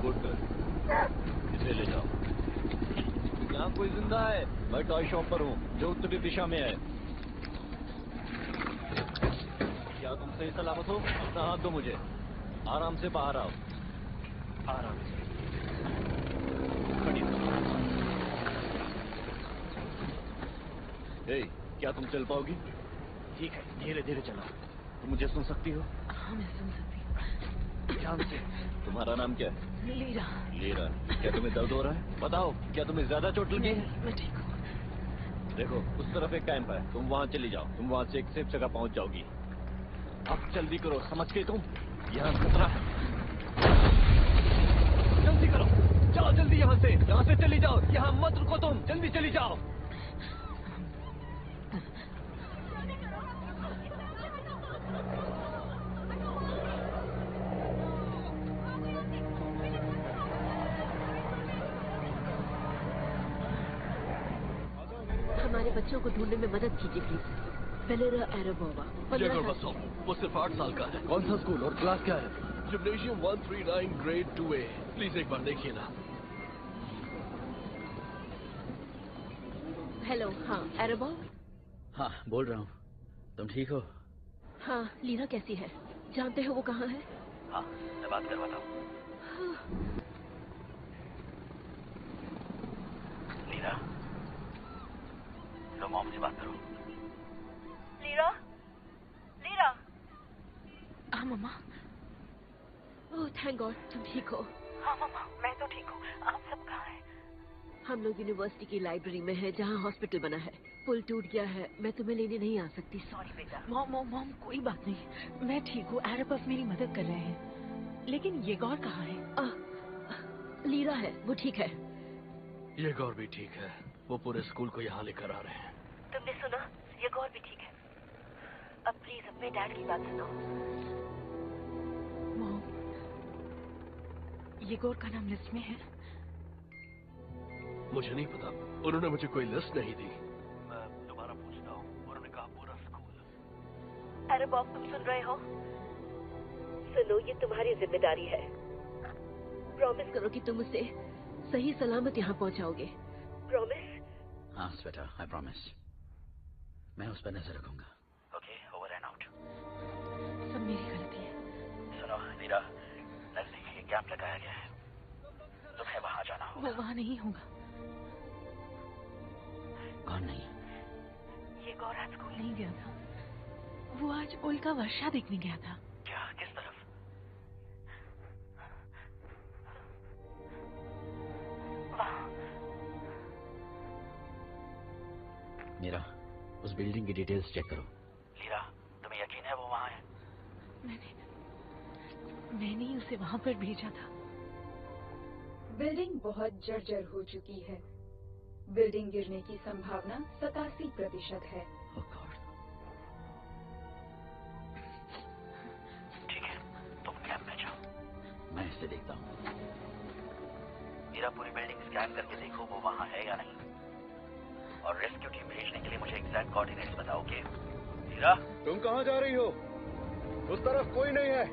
[SPEAKER 3] गुड गर्ल, इसे ले जाओ।
[SPEAKER 6] यहाँ कोई जिंदा है?
[SPEAKER 3] मैं टॉय शॉप पर हूँ जो उत्तरी दिशा में है।
[SPEAKER 6] क्या तुम सही सलामत हो?
[SPEAKER 3] अपना हाथ दो मुझे। आराम से बाहर आओ।
[SPEAKER 6] आराम से।
[SPEAKER 3] ए, क्या तुम चल पाओगी?
[SPEAKER 6] ठीक है, धीरे धीरे चलाओ।
[SPEAKER 3] तुम मुझे सुन सकती हो?
[SPEAKER 5] हाँ, मैं सुन सकती हूँ।
[SPEAKER 6] ध्यान से।
[SPEAKER 3] तुम्हारा नाम क्या है?
[SPEAKER 5] लीरा।
[SPEAKER 3] लीरा। क्या तुम्हें दर्द हो रहा है? बताओ, क्या तुम्हें ज्यादा चोट लगी है?
[SPEAKER 5] मैं ठीक हूँ।
[SPEAKER 3] देखो, उस तरफ एक कैंप है, तुम वहाँ चली जाओ। तुम वहाँ से एक सेफ जगह पहुँच जाओगी। अब जल्दी करो, समझ गए तुम? यहाँ खतरा है। जल्दी करो, जाओ जल्दी यहाँ से चली जाओ। यहाँ मत रुको, तुम जल्दी चली जाओ।
[SPEAKER 2] हमारे बच्चों को ढूंढने में मदद कीजिए प्लीज। वेलेरा एरेबोवा, 15 साल की है।
[SPEAKER 3] वो सिर्फ 8 साल का है।
[SPEAKER 9] कौन सा स्कूल और क्लास क्या है?
[SPEAKER 3] Gymnasium 139 grade 2A। प्लीज एक बार देखिए ना।
[SPEAKER 2] हेलो, हाँ एरेबोव।
[SPEAKER 7] हाँ, बोल रहा हूँ। तुम ठीक हो?
[SPEAKER 2] हाँ, लीरा कैसी है? जानते हो वो कहाँ है?
[SPEAKER 7] हाँ, मैं बात करवाता हूँ। लीरा, लो मॉम से बात करो।
[SPEAKER 5] Lira, lira.
[SPEAKER 2] हाँ मम्मा। ओह थैंक गॉड, तुम ठीक हो?
[SPEAKER 5] हाँ मम्मा, मैं तो ठीक हूँ। आप सब कहाँ हैं?
[SPEAKER 2] हम लोग यूनिवर्सिटी की लाइब्रेरी में है जहाँ हॉस्पिटल बना है। पुल टूट गया है, मैं तुम्हें लेने नहीं आ सकती।
[SPEAKER 5] सॉरी बेटा।
[SPEAKER 14] मॉम कोई बात नहीं, मैं ठीक हूँ। एरेबोव मेरी मदद कर रहे हैं। लेकिन ये गौर कहाँ है?
[SPEAKER 2] लीरा है, वो ठीक है।
[SPEAKER 3] ये गौर भी ठीक है। वो पूरे स्कूल को यहाँ लेकर आ रहे हैं।
[SPEAKER 5] तुमने सुना? ये गौर भी ठीक है। अब प्लीज अपने डैड की बात सुनो।
[SPEAKER 14] मॉम, ये गौर का नाम लिस्ट में है?
[SPEAKER 3] मुझे नहीं पता, उन्होंने मुझे कोई लिस्ट नहीं दी।
[SPEAKER 7] मैं दोबारा पूछता हूँ। उन्होंने कहा पूरा स्कूल।
[SPEAKER 5] अरे बॉब, तुम सुन रहे हो? सुनो, ये तुम्हारी जिम्मेदारी है।
[SPEAKER 2] प्रॉमिस करो कि तुम उसे सही सलामत यहाँ पहुँचाओगे।
[SPEAKER 5] प्रॉमिस?
[SPEAKER 7] हाँ स्वेटा, आई प्रॉमिस। मैं उस पर नजर रखूंगा। Okay, over and out.
[SPEAKER 14] सब मेरी गलती है।
[SPEAKER 7] सुनो लीरा, नजदीक एक कैंप लगाया गया है, तुम्हें वहाँ जाना होगा।
[SPEAKER 14] वो वहाँ नहीं होगा।
[SPEAKER 7] कौन नहीं?
[SPEAKER 5] ये गौर आज स्कूल
[SPEAKER 14] नहीं गया था। वो आज उल्का वर्षा देखने गया था।
[SPEAKER 7] क्या? किस तरफ?
[SPEAKER 5] वहाँ।
[SPEAKER 7] मीरा, उस बिल्डिंग की डिटेल्स चेक करो। लीरा, तुम्हें यकीन है वो वहाँ है?
[SPEAKER 14] मैंने ही उसे वहाँ पर भेजा था।
[SPEAKER 8] बिल्डिंग बहुत जर्जर हो चुकी है। बिल्डिंग गिरने की संभावना 87% है।
[SPEAKER 7] ठीक है, तुम कैंप में जाओ, मैं इसे देखता हूँ। मेरा पूरी बिल्डिंग स्कैन करके देखो वो वहाँ है या नहीं, और रेस्क्यू टीम भेजने के लिए मुझे एग्जैक्ट कोऑर्डिनेट्स बताओगे। हीरा,
[SPEAKER 4] तुम कहाँ जा रही हो? उस तरफ कोई नहीं है।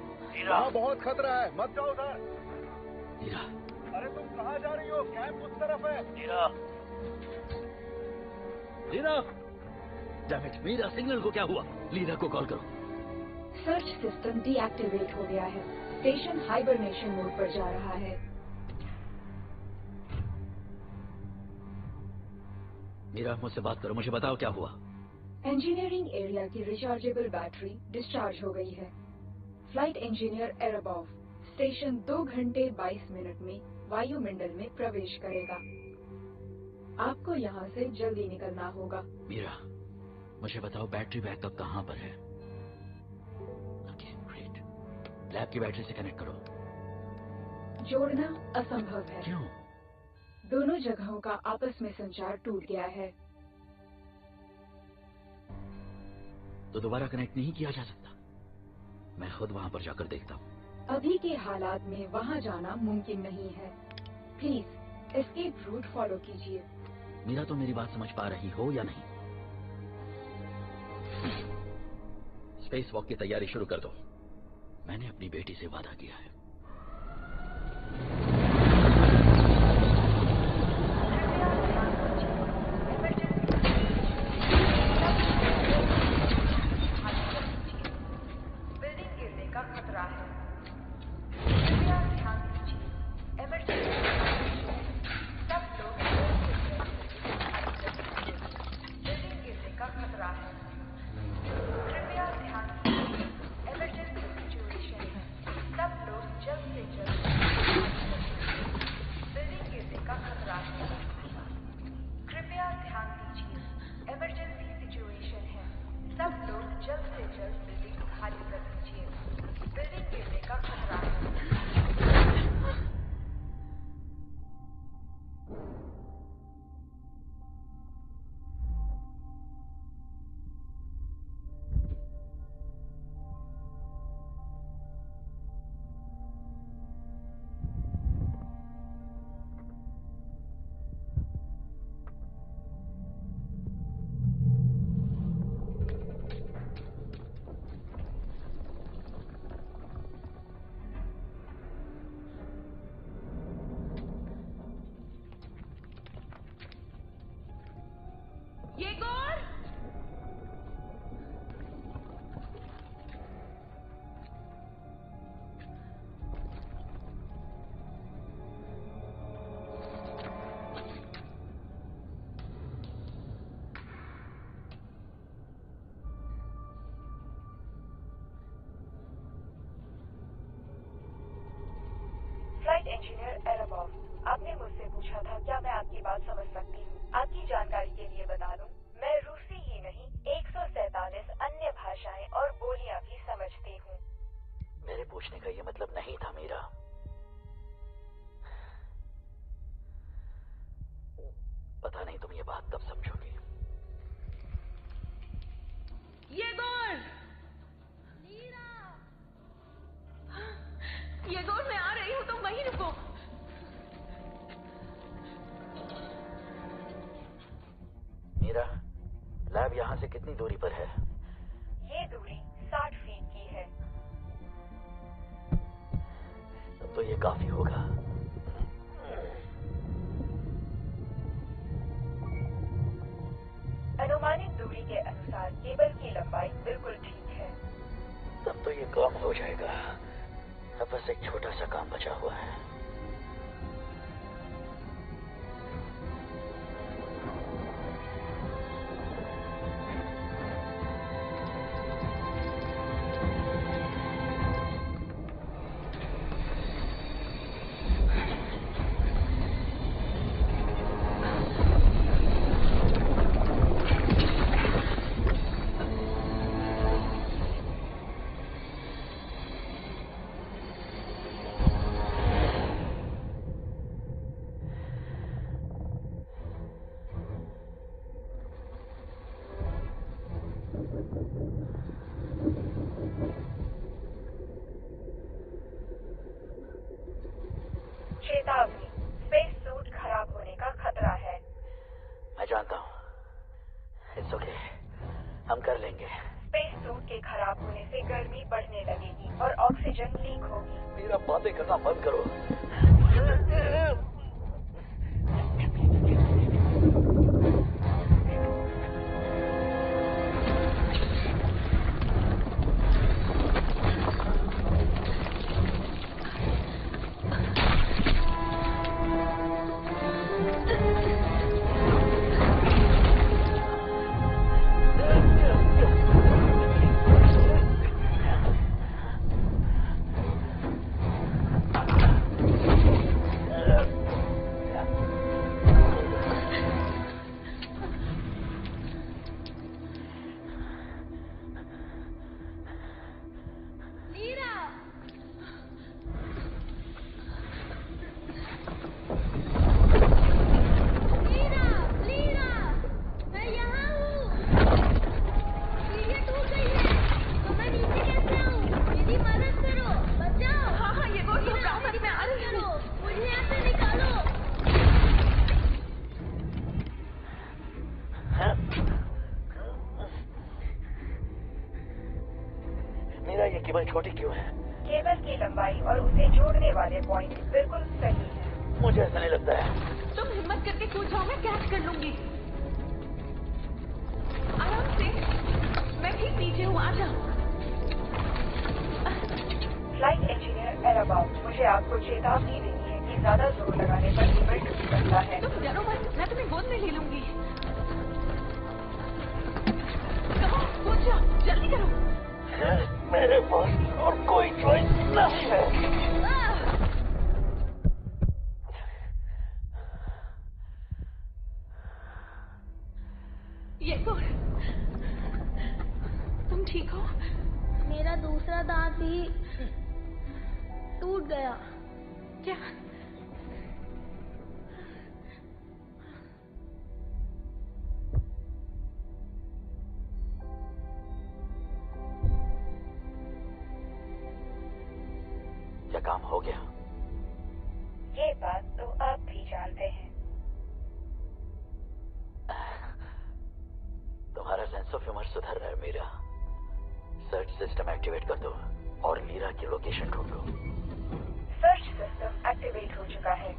[SPEAKER 4] वहाँ बहुत खतरा है, मत जाओ उधर।
[SPEAKER 7] हीरा,
[SPEAKER 4] अरे तुम कहाँ जा रही हो? कैंप उस तरफ है।
[SPEAKER 7] हीरा, हीरा, डैम इट, मीरा सिग्नल को क्या हुआ? लीरा को कॉल करो।
[SPEAKER 8] सर्च सिस्टम डीएक्टिवेट हो गया है। स्टेशन हाइबरनेशन मोड पर जा रहा है।
[SPEAKER 7] मीरा, मुझसे बात करो, मुझे बताओ क्या हुआ।
[SPEAKER 8] इंजीनियरिंग एरिया की रिचार्जेबल बैटरी डिस्चार्ज हो गई है। फ्लाइट इंजीनियर एरेबोव स्टेशन 2 घंटे 22 मिनट में वायुमंडल में प्रवेश करेगा। आपको यहाँ से जल्दी निकलना होगा।
[SPEAKER 7] मीरा, मुझे बताओ बैटरी बैकअप कहाँ पर है? Okay, great. लैब की बैटरी से कनेक्ट करो।
[SPEAKER 8] जोड़ना असंभव है।
[SPEAKER 7] क्यों?
[SPEAKER 8] दोनों जगहों का आपस में संचार टूट गया है।
[SPEAKER 7] तो दोबारा कनेक्ट नहीं किया जा सकता? मैं खुद वहाँ पर जाकर देखता हूँ।
[SPEAKER 8] अभी के हालात में वहाँ जाना मुमकिन नहीं है। प्लीज एस्केप रूट फॉलो कीजिए।
[SPEAKER 7] मीरा, तो मेरी बात समझ पा रही हो या नहीं? स्पेस वॉक की तैयारी शुरू कर दो। मैंने अपनी बेटी से वादा किया है।
[SPEAKER 8] बिल्डिंग गिरने का खतरा है। कृपया ध्यान दीजिए। इमरजेंसी सब लोग बिल्डिंग गिरने का खतरा है। कृपया ध्यान दीजिए। इमरजेंसी सिचुएशन है। सब लोग
[SPEAKER 14] येगोर!
[SPEAKER 8] फ्लाइट इंजीनियर एराबॉव, आपने मुझसे पूछा था क्या मैं आपकी बात समझ सकती हूँ। आपकी जानकारी के लिए बता दूं, मैं रूसी ही नहीं 147 अन्य भाषाएं और बोलियां भी समझती हूँ।
[SPEAKER 7] मेरे पूछने का ये मतलब नहीं था मीरा। पता नहीं तुम ये बात कब समझोगी।
[SPEAKER 14] येगोर! येगोर, मैं आ रही हूँ, तुम वहीं रुको।
[SPEAKER 7] मीरा, लैब यहाँ से कितनी दूरी पर है?
[SPEAKER 8] ये दूरी 60 फीट की है।
[SPEAKER 7] तब तो ये काफी होगा।
[SPEAKER 8] अनुमानित दूरी के अनुसार केबल की लंबाई बिल्कुल ठीक है।
[SPEAKER 7] तब तो ये काम हो जाएगा। अब बस एक छोटा सा काम बचा हुआ है।
[SPEAKER 8] चेतावनी, स्पेस सूट खराब होने का खतरा है।
[SPEAKER 7] मैं जानता हूँ। इट्स ओके, हम कर लेंगे।
[SPEAKER 8] स्पेस सूट के खराब होने से गर्मी बढ़ने लगेगी और ऑक्सीजन लीक होगी।
[SPEAKER 7] मेरा बातें करना बंद करो। केबल छोटी क्यों है?
[SPEAKER 8] केबल की लंबाई और उसे जोड़ने वाले पॉइंट बिल्कुल सही है।
[SPEAKER 7] मुझे ऐसा नहीं लगता है।
[SPEAKER 14] तुम हिम्मत करके कूद जाओ, मैं कैच कर लूंगी। आराम से, मैं ठीक नीचे हूँ, आ जाओ।
[SPEAKER 8] फ्लाइट इंजीनियर एराबाउ, मुझे आपको चेतावनी देनी है कि ज्यादा जोर लगाने पर केबल टूट सकता है।
[SPEAKER 14] तुम डरो मत, मैं तुम्हें गोद में ले लूंगी। कहो, कूद जाओ, जल्दी करो।
[SPEAKER 7] मेरे पास और कोई चॉइस नहीं है।
[SPEAKER 14] ये कौन? तुम ठीक हो?
[SPEAKER 1] मेरा दूसरा दांत भी टूट गया।
[SPEAKER 14] क्या?
[SPEAKER 7] क्या काम हो गया?
[SPEAKER 8] ये बात तो आप भी जानते हैं।
[SPEAKER 7] तुम्हारा सेंस ऑफ ह्यूमर सुधर रहा है मेरा। सर्च सिस्टम एक्टिवेट कर दो और लीरा की लोकेशन ढूंढो।
[SPEAKER 8] सर्च सिस्टम एक्टिवेट हो चुका है,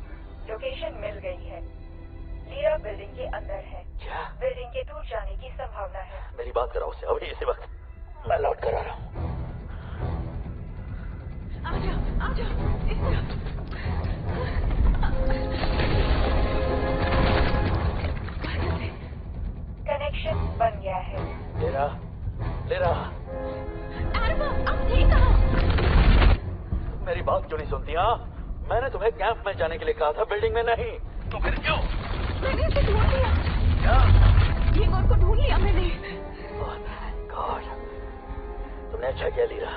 [SPEAKER 8] लोकेशन मिल गई है।
[SPEAKER 5] लीरा बिल्डिंग के अंदर है।
[SPEAKER 7] क्या?
[SPEAKER 5] बिल्डिंग के दूर जाने की संभावना है।
[SPEAKER 7] मेरी बात कराओ उसे अभी इसी वक्त। मैं लौट कर आ रहा हूँ।
[SPEAKER 14] आजा, आजा, इस तरफ।
[SPEAKER 5] कनेक्शन बन गया है।
[SPEAKER 7] Lira, lira.
[SPEAKER 14] अब ठीक हो?
[SPEAKER 7] मेरी बात क्यों नहीं सुनती? हाँ, मैंने तुम्हें कैंप में जाने के लिए कहा था, बिल्डिंग में नहीं। तो फिर क्यों?
[SPEAKER 14] मैंने इसे ढूंढ लिया।
[SPEAKER 7] क्या?
[SPEAKER 14] ये गौर को ढूंढ लिया मैंने।
[SPEAKER 7] गॉड, तुमने अच्छा किया लीरा।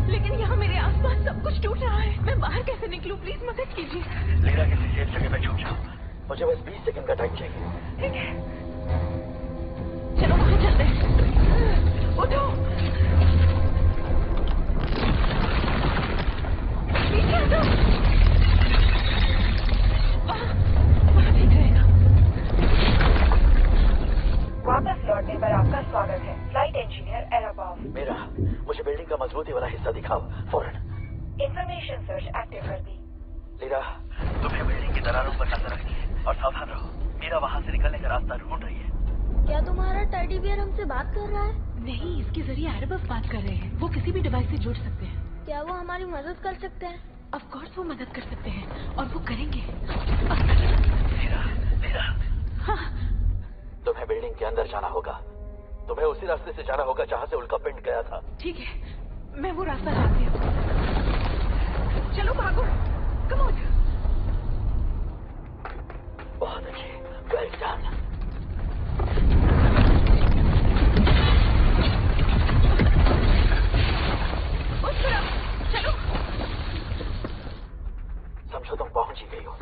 [SPEAKER 14] लेकिन यहाँ मेरे आसपास सब कुछ टूट रहा है। मैं बाहर कैसे निकलूं? प्लीज मदद कीजिए।
[SPEAKER 7] लीरा, किसी सेफ जगह पे छुप जाओ। मुझे बस 20 सेकंड का टाइम चाहिए।
[SPEAKER 14] ठीक है, चलो वहां चलते हैं। उठो, पीछे हटो। वहाँ ठीक रहेगा।
[SPEAKER 5] वापस लौटने पर आपका स्वागत है, फ्लाइट इंजीनियर एराबाव।
[SPEAKER 7] मेरा, मुझे बिल्डिंग का मजबूती वाला हिस्सा दिखाओ फौरन।
[SPEAKER 5] इंफॉर्मेशन सर्च एक्टिव कर दी।
[SPEAKER 7] लीरा, तुम्हें बिल्डिंग की दरारों पर नजर रखनी है और सावधान रहो। मीरा वहाँ से निकलने का रास्ता ढूंढ रही है।
[SPEAKER 1] क्या तुम्हारा टेडी बियर हमसे बात कर रहा है?
[SPEAKER 14] नहीं, इसके जरिए एराबस बात कर रहे हैं। वो किसी भी डिवाइस से जुड़ सकते हैं।
[SPEAKER 1] क्या वो हमारी मदद कर सकते हैं?
[SPEAKER 14] ऑफ कोर्स वो मदद कर सकते हैं और वो करेंगे।
[SPEAKER 7] लीरा,
[SPEAKER 14] हाँ।
[SPEAKER 7] तुम्हें बिल्डिंग के अंदर जाना होगा। तुम्हें उसी रास्ते से जाना होगा जहाँ से उल्का पिंड गया था।
[SPEAKER 14] ठीक है, मैं वो रास्ता जानती हूँ। चलो भागो, कम ऑन।
[SPEAKER 7] बहुत अच्छी, वेल डन।
[SPEAKER 14] उस तरफ चलो।
[SPEAKER 7] समझो तुम पहुंच ही गई हो।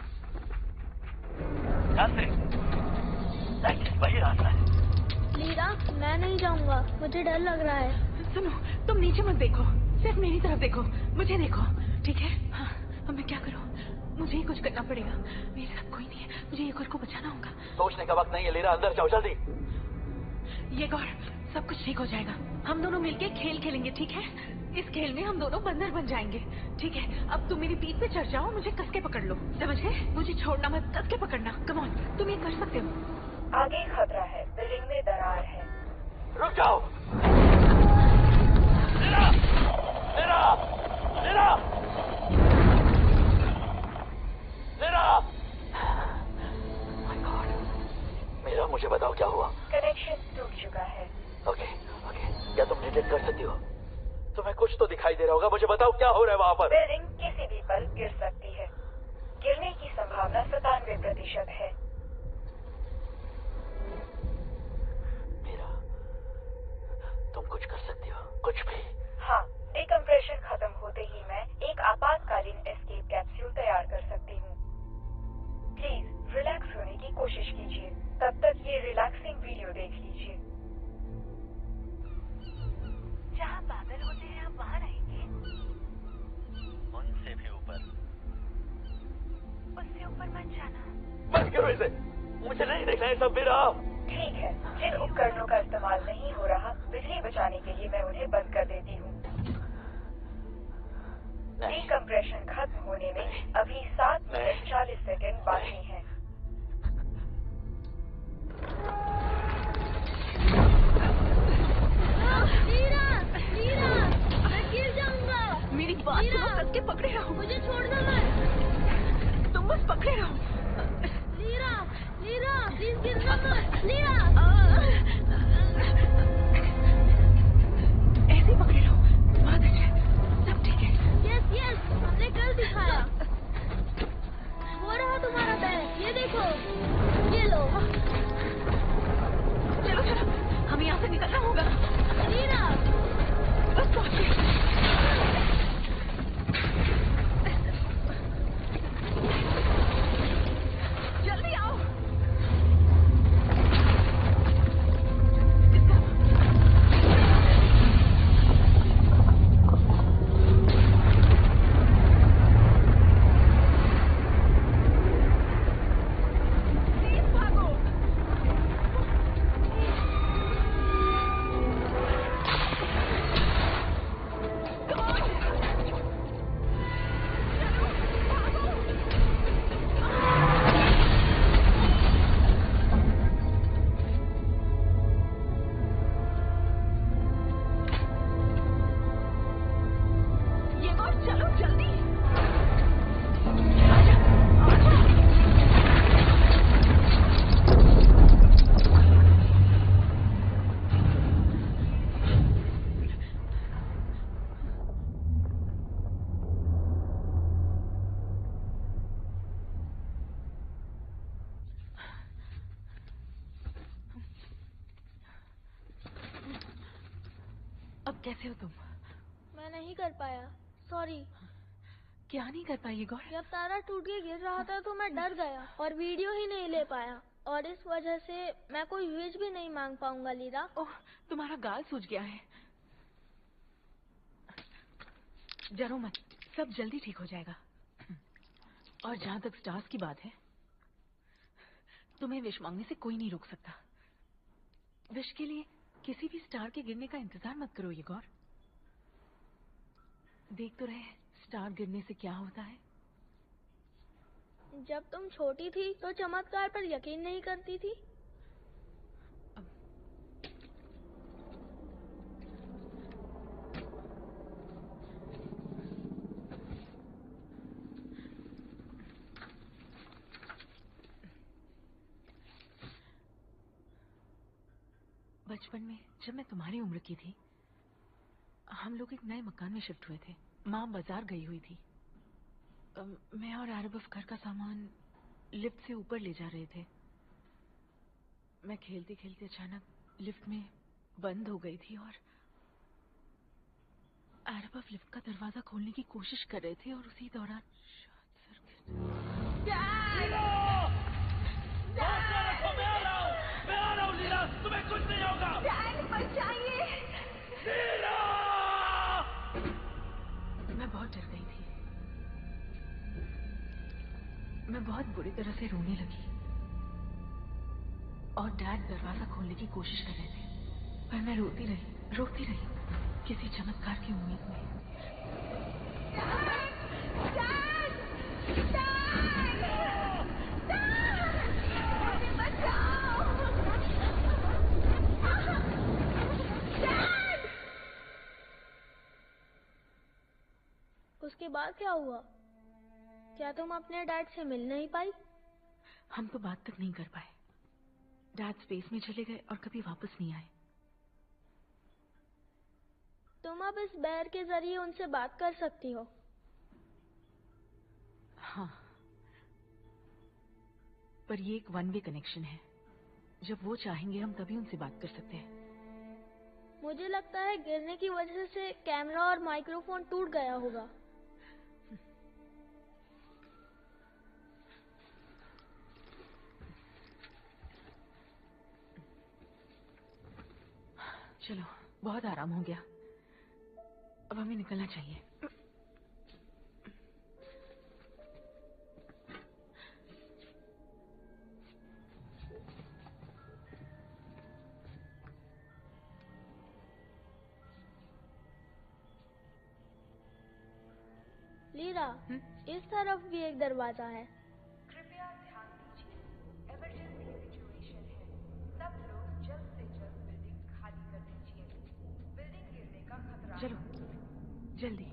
[SPEAKER 7] वही रास्ता है।
[SPEAKER 1] लीरा, मैं नहीं जाऊंगा, मुझे डर लग रहा है।
[SPEAKER 14] सुनो, तुम नीचे मत देखो, सिर्फ मेरी तरफ देखो, मुझे देखो, ठीक है? हाँ, अब मैं क्या करूँ? मुझे ही कुछ करना पड़ेगा। मेरे साथ कोई नहीं है, मुझे ये गौर को बचाना होगा।
[SPEAKER 7] सोचने का वक्त नहीं है लीरा, अंदर जाओ जल्दी।
[SPEAKER 14] ये गौर, सब कुछ ठीक हो जाएगा। हम दोनों मिलके खेल खेलेंगे, ठीक है? इस खेल में हम दोनों बंदर बन जाएंगे, ठीक है? अब तुम मेरी पीठ पे चढ़ जाओ, मुझे कस के पकड़ लो, समझ गए? मुझे छोड़ना मत, कस के पकड़ना। कम ऑन, तुम ये कर सकते हो।
[SPEAKER 5] आगे खतरा है, बिल्डिंग में दरार है।
[SPEAKER 7] रुक जाओ। Lira, Lira, Lira, Lira. My god, Meera, मुझे बताओ क्या हुआ?
[SPEAKER 5] कनेक्शन टूट चुका है।
[SPEAKER 7] ओके, क्या तुम डिटेक्ट कर सकती हो? तुम्हें कुछ तो दिखाई दे रहा होगा, मुझे बताओ क्या हो रहा है वहाँ पर?
[SPEAKER 5] बिल्डिंग किसी भी पल गिर सकती है। गिरने की संभावना 97% है।
[SPEAKER 7] मीरा, तुम कुछ कर सकती हो, कुछ भी?
[SPEAKER 5] हाँ, डिकम्प्रेशन खत्म होते ही मैं एक आपातकालीन एस्केप कैप्सूल तैयार कर सकती हूँ। प्लीज रिलैक्स होने की कोशिश कीजिए, तब तक ये रिलैक्सिंग वीडियो देख लीजिए। जहाँ बादल होते हैं आप वहाँ रहेंगे?
[SPEAKER 7] उनसे भी ऊपर।
[SPEAKER 5] उससे ऊपर मत जाना।
[SPEAKER 7] बंद करो इसे, मुझे नहीं देखना है सब। मीरा,
[SPEAKER 5] ठीक है, जिन उपकरणों का इस्तेमाल नहीं हो रहा, बिजली बचाने के लिए मैं उन्हें बंद कर देती हूँ। डिकम्प्रेशन खत्म होने में अभी 7 मिनट 40 सेकंड बाकी हैं।
[SPEAKER 1] लीरा, लीरा, मैं गिर जाऊंगा।
[SPEAKER 14] मेरी बात सुनो, कस के पकड़े रहो।
[SPEAKER 1] मुझे छोड़ना मत।
[SPEAKER 14] तुम बस पकड़े रहो।
[SPEAKER 1] लीरा, लीरा, प्लीज गिरना मत। लीरा,
[SPEAKER 14] ऐसे पकड़े रहो, बहुत अच्छा, सब ठीक है।
[SPEAKER 1] यस, हमने कल दिखाया। वो रहा तुम्हारा बैग, ये देखो, ये लो।
[SPEAKER 14] चलो चलो, हमें यहाँ से निकलना होगा।
[SPEAKER 1] लीरा,
[SPEAKER 14] बस पहुंचे। जल्दी आओ। कैसे हो तुम?
[SPEAKER 1] मैं नहीं कर पाया, सॉरी।
[SPEAKER 14] क्या नहीं कर पाई गौर?
[SPEAKER 1] जब तारा टूट के गिर रहा था तो मैं डर गया और वीडियो ही नहीं ले पाया, और इस वजह से मैं कोई विश भी नहीं मांग पाऊंगा लीरा।
[SPEAKER 14] ओह, तुम्हारा गाल सूज गया है। डरो मत, सब जल्दी ठीक हो जाएगा। और जहां तक स्टार्स की बात है, तुम्हें विश मांगने से कोई नहीं रोक सकता। विश के लिए किसी भी स्टार के गिरने का इंतजार मत करो ये गौर। देख तो रहे स्टार गिरने से क्या होता है।
[SPEAKER 1] जब तुम छोटी थी तो चमत्कार पर यकीन नहीं करती थी।
[SPEAKER 14] बचपन में जब मैं तुम्हारी उम्र की थी, हम लोग एक नए मकान में शिफ्ट हुए थे। माँ बाजार गई हुई थी। मैं और आरबफ घर का सामान लिफ्ट से ऊपर ले जा रहे थे। मैं खेलते खेलते अचानक लिफ्ट में बंद हो गई थी और आरबफ लिफ्ट का दरवाजा खोलने की कोशिश कर रहे थे और उसी दौरान
[SPEAKER 10] तुम्हें कुछ नहीं होगा। डैड बचाइए।
[SPEAKER 14] मैं बहुत डर गई थी। मैं बहुत बुरी तरह से रोने लगी और डैड दरवाजा खोलने की कोशिश कर रहे थे, पर मैं रोती रही किसी चमत्कार की उम्मीद में।
[SPEAKER 1] उसके बाद क्या हुआ? क्या तुम अपने डैड से मिल नहीं पाई?
[SPEAKER 14] हम तो बात तक नहीं कर पाए। डैड स्पेस में चले गए और कभी वापस नहीं आए।
[SPEAKER 1] तुम अब इस बैर के जरिए उनसे बात कर सकती हो।
[SPEAKER 14] हाँ, पर ये एक वन वे कनेक्शन है। जब वो चाहेंगे हम तभी उनसे बात कर सकते हैं।
[SPEAKER 1] मुझे लगता है गिरने की वजह से कैमरा और माइक्रोफोन टूट गया होगा।
[SPEAKER 14] चलो, बहुत आराम हो गया। अब हमें निकलना चाहिए।
[SPEAKER 1] लीरा, इस तरफ भी एक दरवाजा है।
[SPEAKER 5] कृपया ध्यान दीजिए, इमरजेंसी सिचुएशन है। सब लोग जल्द से जल्द बिल्डिंग खाली कर दीजिए। बिल्डिंग गिरने का खतरा है।
[SPEAKER 14] चलो जल्दी।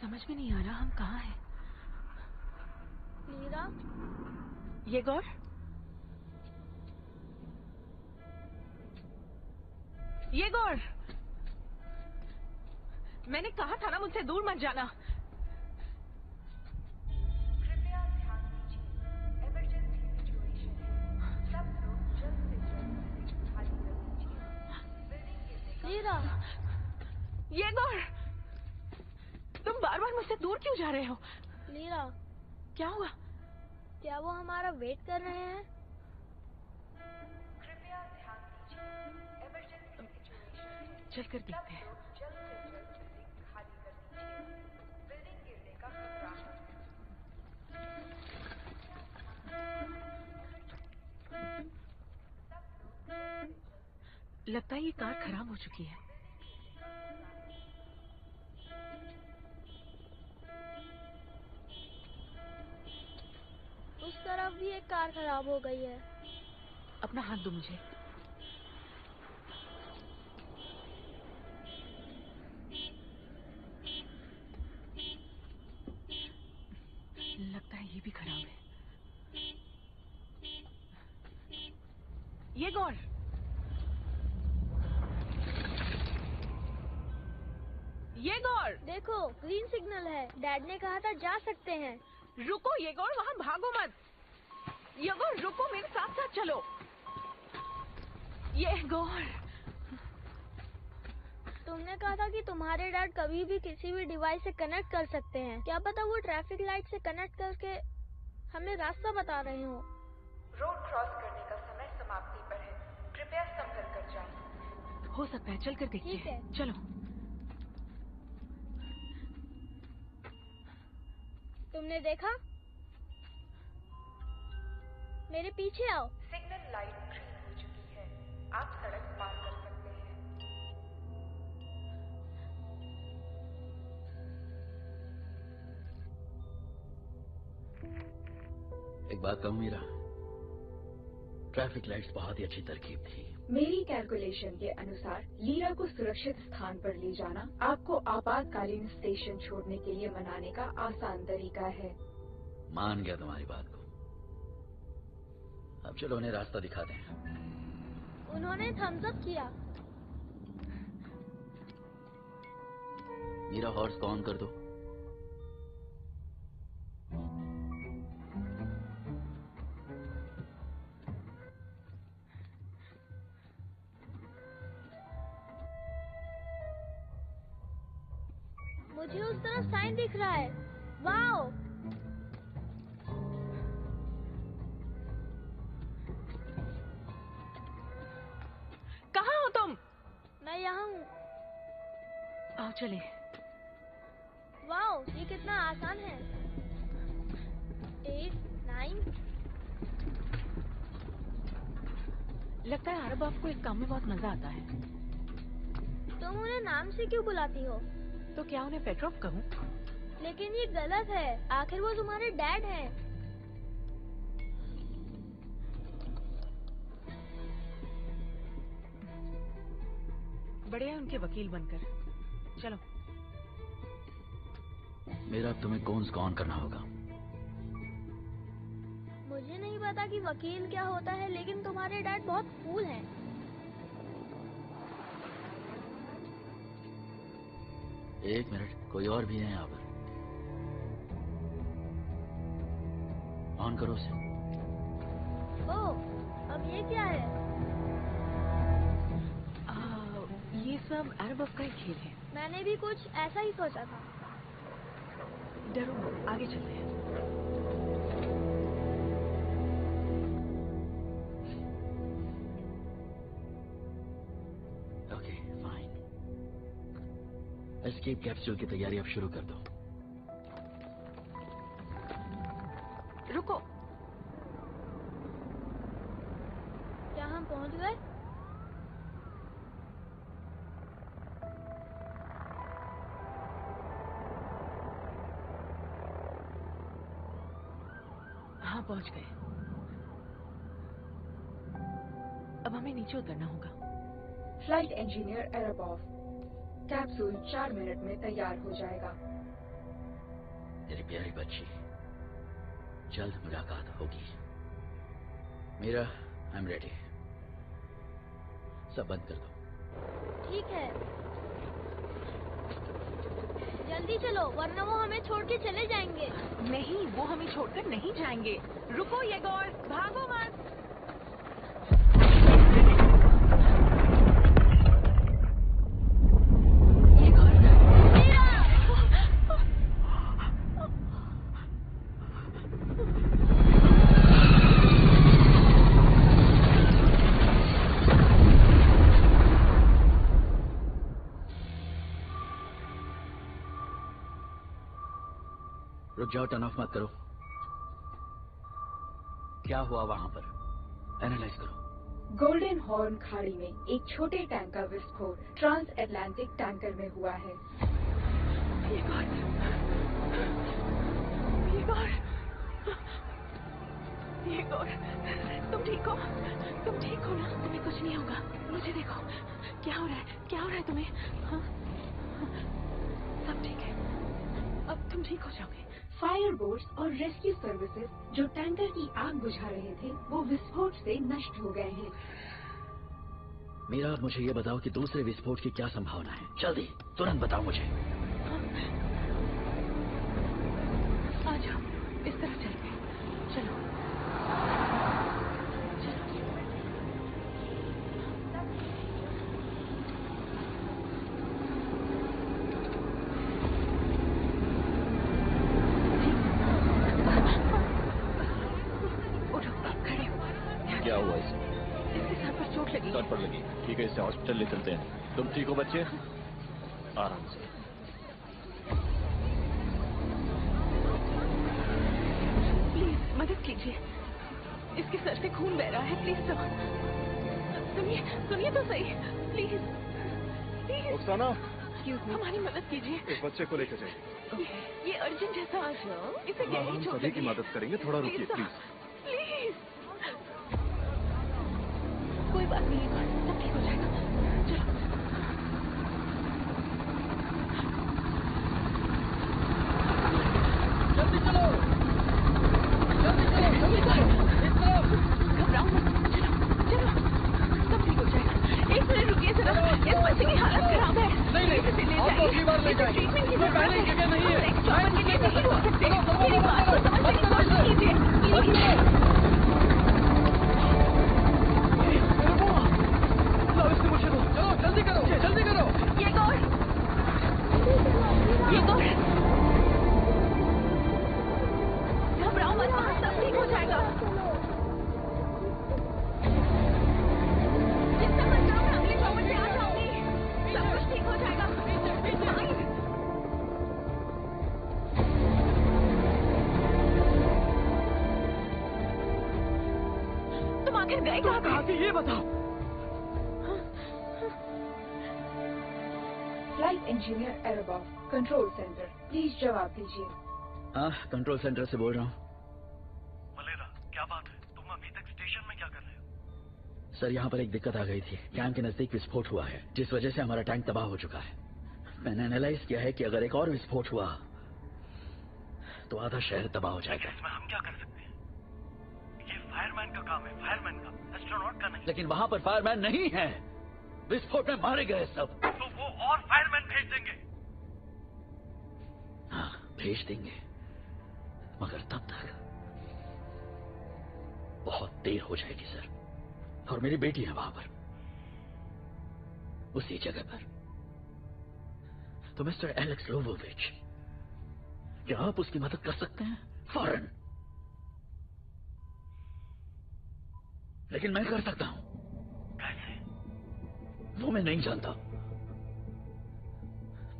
[SPEAKER 14] समझ में नहीं आ रहा हम कहाँ हैं।
[SPEAKER 1] लीरा,
[SPEAKER 14] ये गौर, ये गौर, मैंने कहा था ना मुझसे दूर मत जाना।
[SPEAKER 5] कृपया ध्यान दीजिए, इमरजेंसी सिचुएशन है। सब लोग जल्द से जल्द बिल्डिंग खाली कर दीजिए। बिल्डिंग गिरने का
[SPEAKER 14] लीरा, ये गौर, तुम बार बार मुझसे दूर क्यों जा रहे हो?
[SPEAKER 1] लीरा,
[SPEAKER 14] क्या हुआ?
[SPEAKER 1] क्या वो हमारा वेट कर रहे हैं?
[SPEAKER 5] कृपया ध्यान दीजिए, इमरजेंसी सिचुएशन है।
[SPEAKER 14] चल कर देखते हैं।
[SPEAKER 5] सब लोग जल्द से जल्द बिल्डिंग खाली कर दीजिए। बिल्डिंग गिरने का खतरा है।
[SPEAKER 14] लगता है ये कार खराब हो चुकी है।
[SPEAKER 1] उस तरफ भी एक कार खराब हो गई है।
[SPEAKER 14] अपना हाथ दो मुझे। लगता है ये भी खराब है। ये गौर, येगोर!
[SPEAKER 1] देखो, ग्रीन सिग्नल है। डैड ने कहा था जा सकते हैं।
[SPEAKER 14] रुको येगोर, वहाँ भागो मत। येगोर रुको, मेरे साथ साथ चलो। येगोर!
[SPEAKER 1] तुमने कहा था कि तुम्हारे डैड कभी भी किसी भी डिवाइस से कनेक्ट कर सकते हैं। क्या पता वो ट्रैफिक लाइट से कनेक्ट करके हमें रास्ता बता रहे हो।
[SPEAKER 8] रोड क्रॉस करने का समय समाप्ति पर है। कृपया संभल कर जाएं।
[SPEAKER 14] हो सकता है, चल कर देखते
[SPEAKER 1] ठीक है।
[SPEAKER 14] हैं। चलो।
[SPEAKER 1] तुमने देखा? मेरे पीछे आओ।
[SPEAKER 8] सिग्नल लाइट ग्रीन हो चुकी है। आप सड़क पार कर सकते हैं।
[SPEAKER 7] एक बात कहूँ मीरा, ट्रैफिक लाइट्स बहुत ही अच्छी तरकीब थी।
[SPEAKER 8] मेरी कैलकुलेशन के अनुसार लीरा को सुरक्षित स्थान पर ले जाना आपको आपातकालीन स्टेशन छोड़ने के लिए मनाने का आसान तरीका है।
[SPEAKER 7] मान गया तुम्हारी बात को। अब चलो उन्हें रास्ता दिखाते हैं।
[SPEAKER 1] उन्होंने थम्स अप किया।
[SPEAKER 7] मीरा, हॉर्स को ऑन कर दो।
[SPEAKER 1] मुझे उस तरफ साइन दिख रहा है। वाओ!
[SPEAKER 14] कहाँ हो तुम?
[SPEAKER 1] मैं यहाँ हूँ।
[SPEAKER 14] आओ चले।
[SPEAKER 1] वाओ, ये कितना आसान है। 8, 9।
[SPEAKER 14] लगता है अरब आपको इस काम में बहुत मजा आता है।
[SPEAKER 1] तुम उन्हें नाम से क्यों बुलाती हो?
[SPEAKER 14] तो क्या उन्हें पेट्रोफ कहूँ?
[SPEAKER 1] लेकिन ये गलत है। आखिर वो तुम्हारे डैड हैं।
[SPEAKER 14] बढ़िया उनके वकील बनकर। चलो।
[SPEAKER 7] मेरा अब तुम्हें कौन ऑन करना होगा।
[SPEAKER 1] मुझे नहीं पता कि वकील क्या होता है, लेकिन तुम्हारे डैड बहुत कूल हैं।
[SPEAKER 7] एक मिनट, कोई और भी है यहाँ पर। ऑन करो उसे।
[SPEAKER 1] ओह, अब ये क्या है?
[SPEAKER 14] ये सब अरब का ही खेल है।
[SPEAKER 1] मैंने भी कुछ ऐसा ही सोचा था।
[SPEAKER 14] डरो, आगे चलते हैं।
[SPEAKER 7] Okay, fine. एस्केप कैप्सूल की तैयारी अब शुरू कर दो।
[SPEAKER 14] रुको।
[SPEAKER 1] क्या हम पहुंच गए?
[SPEAKER 14] हाँ, पहुंच गए। अब हमें नीचे उतरना होगा।
[SPEAKER 8] Flight engineer Arab of. Capsule 4 minute में तैयार हो जाएगा।
[SPEAKER 7] मेरी प्यारी बच्ची, जल्द मुलाकात होगी। Meera, I am ready. सब बंद कर दो।
[SPEAKER 1] ठीक है। जल्दी चलो, वरना वो हमें छोड़ के चले जाएंगे।
[SPEAKER 14] नहीं, वो हमें छोड़कर नहीं जाएंगे। रुको येगोर, भागो मत।
[SPEAKER 7] रुक जाओ, टर्न ऑफ मत करो। क्या हुआ वहां पर? एनालाइज करो।
[SPEAKER 8] गोल्डन हॉर्न खाड़ी में एक छोटे टैंक का विस्फोट ट्रांस अटलांटिक टैंकर में हुआ है।
[SPEAKER 14] येगोर, तुम ठीक हो? तुम ठीक हो ना? तुम्हें कुछ नहीं होगा। मुझे देखो, क्या हो रहा है? क्या हो रहा है तुम्हें? हाँ? सब ठीक है। अब तुम ठीक हो जाओगे।
[SPEAKER 8] फायर बोट्स और रेस्क्यू सर्विसेज जो टैंकर की आग बुझा रहे थे, वो विस्फोट से नष्ट हो गए हैं।
[SPEAKER 7] मीरा, अब मुझे ये बताओ कि दूसरे विस्फोट की क्या संभावना है? जल्दी, तुरंत बताओ मुझे।
[SPEAKER 14] आ जाओ, इस तरफ चलते हैं। चलो।
[SPEAKER 3] क्या हुआ इसमें?
[SPEAKER 14] इसके सर पर चोट लगी।
[SPEAKER 3] सर पर लगी? ठीक है, इसे हॉस्पिटल ले चलते हैं। तुम ठीक हो बच्चे? आराम से।
[SPEAKER 14] प्लीज मदद कीजिए, इसके सर से खून बह रहा है। प्लीज सुनिए, सुनिए तो सही। Please please.
[SPEAKER 4] रुखसाना,
[SPEAKER 14] हमारी मदद कीजिए।
[SPEAKER 4] इस बच्चे को लेकर जाइए।
[SPEAKER 14] ये अर्जेंट है सर। इसे
[SPEAKER 4] हाँ,
[SPEAKER 14] गहरी
[SPEAKER 4] हम
[SPEAKER 14] चोट
[SPEAKER 4] सभी
[SPEAKER 14] लगी
[SPEAKER 4] की
[SPEAKER 14] है।
[SPEAKER 4] मदद करेंगे, थोड़ा रुकिए प्लीज।
[SPEAKER 14] प्लीज। कोई बात नहीं, सब ठीक हो जाएगा। चलो।
[SPEAKER 6] जल्दी चलो, जल्दी चलो, जल्दी चलो, इस तरफ।
[SPEAKER 14] घबराओ मत, चलो चलो, सब ठीक हो जाएगा। एक मिनट रुकिए जरा, इस बच्चे की हालत खराब है।
[SPEAKER 6] नहीं, आपको अगली बार ले जाएंगे। इसमें पहले की जगह नहीं है।
[SPEAKER 14] चौपन के लिए नहीं हो सकते। मेरी बात को समझने की कोशिश कीजिए।
[SPEAKER 6] चलो जल्दी करो, जल्दी करो।
[SPEAKER 14] ये गौर, घबराओ मत, सब ठीक हो जाएगा। जितना बचाओ मैं अगले चौपन से आ जाऊंगी। सब कुछ ठीक हो जाएगा। तुम आखिर गए कहाँ थे?
[SPEAKER 6] ये बताओ।
[SPEAKER 8] Flight engineer Arobov, control centre, please जवाब दीजिए।
[SPEAKER 7] हाँ, कंट्रोल सेंटर से बोल रहा हूँ।
[SPEAKER 15] मलेरा, क्या बात है? तुम अभी तक स्टेशन में क्या कर रहे हो?
[SPEAKER 7] सर, यहाँ पर एक दिक्कत आ गई थी। कैंप के नजदीक विस्फोट हुआ है, जिस वजह से हमारा टैंक तबाह हो चुका है। मैंने एनालाइज किया है कि अगर एक और विस्फोट हुआ तो आधा शहर तबाह हो जाएगा।
[SPEAKER 15] इसमें हम क्या कर सकते हैं? ये फायरमैन का काम है, फायरमैन का, एस्ट्रोनॉट का नहीं।
[SPEAKER 7] लेकिन वहाँ पर फायरमैन नहीं है। विस्फोट में मारे गए सब।
[SPEAKER 15] तो वो और फायरमैन भेज देंगे।
[SPEAKER 7] हाँ, भेज देंगे, मगर तब तक बहुत देर हो जाएगी सर। और मेरी बेटी है वहां पर, उसी जगह पर। तो मिस्टर एलेक्स लोवोविच, क्या आप उसकी मदद कर सकते हैं? फौरन। लेकिन मैं कर सकता हूं।
[SPEAKER 15] कैसे?
[SPEAKER 7] वो मैं नहीं जानता,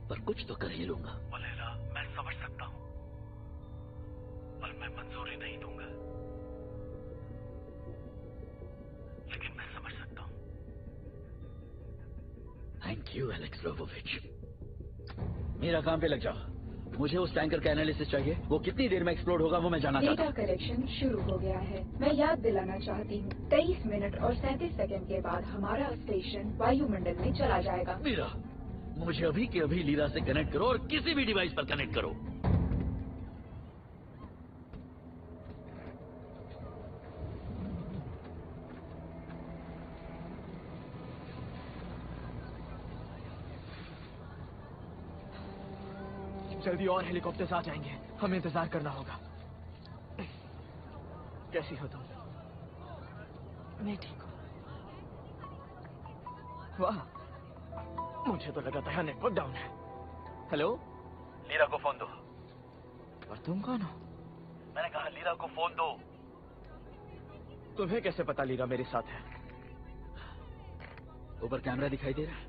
[SPEAKER 7] पर कुछ तो कर ही लूंगा।
[SPEAKER 15] मलेरा, मैं समझ सकता हूं, पर मैं मंजूरी नहीं दूंगा। लेकिन मैं समझ सकता हूं।
[SPEAKER 7] Thank you Alex Lovovich. मेरा काम पे लग जाओ। मुझे उस टैंकर का एनालिसिस चाहिए। वो कितनी देर में एक्सप्लोड होगा वो मैं जानना चाहता हूँ।
[SPEAKER 8] डेटा कलेक्शन शुरू हो गया है। मैं याद दिलाना चाहती हूँ, 23 मिनट और 37 सेकंड के बाद हमारा स्टेशन वायुमंडल में चला जाएगा।
[SPEAKER 7] मीरा, मुझे अभी के अभी लीरा से कनेक्ट करो और किसी भी डिवाइस पर कनेक्ट करो।
[SPEAKER 6] जल्दी और हेलीकॉप्टर्स आ जाएंगे, हमें इंतजार करना होगा। कैसी हो तुम?
[SPEAKER 14] मैं ठीक हूँ।
[SPEAKER 6] वाह, मुझे तो लगा था यहाँ नेटवर्क डाउन है। हेलो,
[SPEAKER 15] लीरा को फोन दो।
[SPEAKER 6] और तुम कौन हो?
[SPEAKER 15] मैंने कहा लीरा को फोन दो।
[SPEAKER 6] तुम्हें कैसे पता लीरा मेरे साथ है?
[SPEAKER 7] ऊपर कैमरा दिखाई दे रहा है।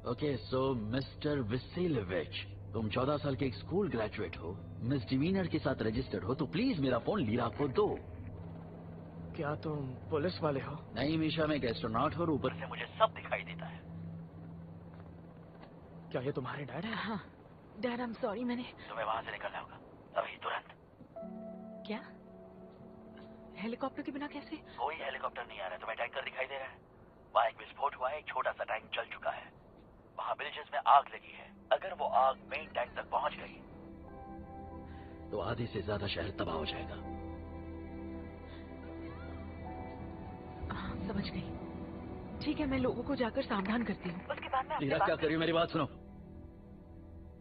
[SPEAKER 7] ओके, सो मिस्टर विसेलेविच, तुम 14 साल के एक स्कूल ग्रेजुएट हो, मिस डिवीनर के साथ रजिस्टर्ड हो, तो प्लीज मेरा फोन लीरा को दो।
[SPEAKER 6] क्या तुम पुलिस वाले हो?
[SPEAKER 7] नहीं मीशा, मैं एक एस्ट्रोनॉट हूँ और ऊपर
[SPEAKER 15] से मुझे सब दिखाई देता है।
[SPEAKER 6] क्या ये तुम्हारे डैड है?
[SPEAKER 14] हाँ, डैड, आई एम सॉरी, मैंने।
[SPEAKER 15] तुम्हें वहां से निकलना होगा अभी, तुरंत।
[SPEAKER 14] क्या? हेलीकॉप्टर के बिना कैसे?
[SPEAKER 15] कोई हेलीकॉप्टर नहीं आ रहा है, तुम्हें टैंकर दिखाई दे रहा है? वहाँ एक विस्फोट हुआ है, एक छोटा सा टैंक जल चुका है। वहाँ विलेजेस में आग लगी है। अगर वो आग मेन टैंक तक पहुंच गई
[SPEAKER 7] तो आधे से ज्यादा शहर तबाह हो जाएगा।
[SPEAKER 14] समझ गई। ठीक है, मैं लोगों को जाकर सावधान करती हूँ।
[SPEAKER 5] उसके बाद मैं
[SPEAKER 7] लीरा, क्या कर रही हो? मेरी बात सुनो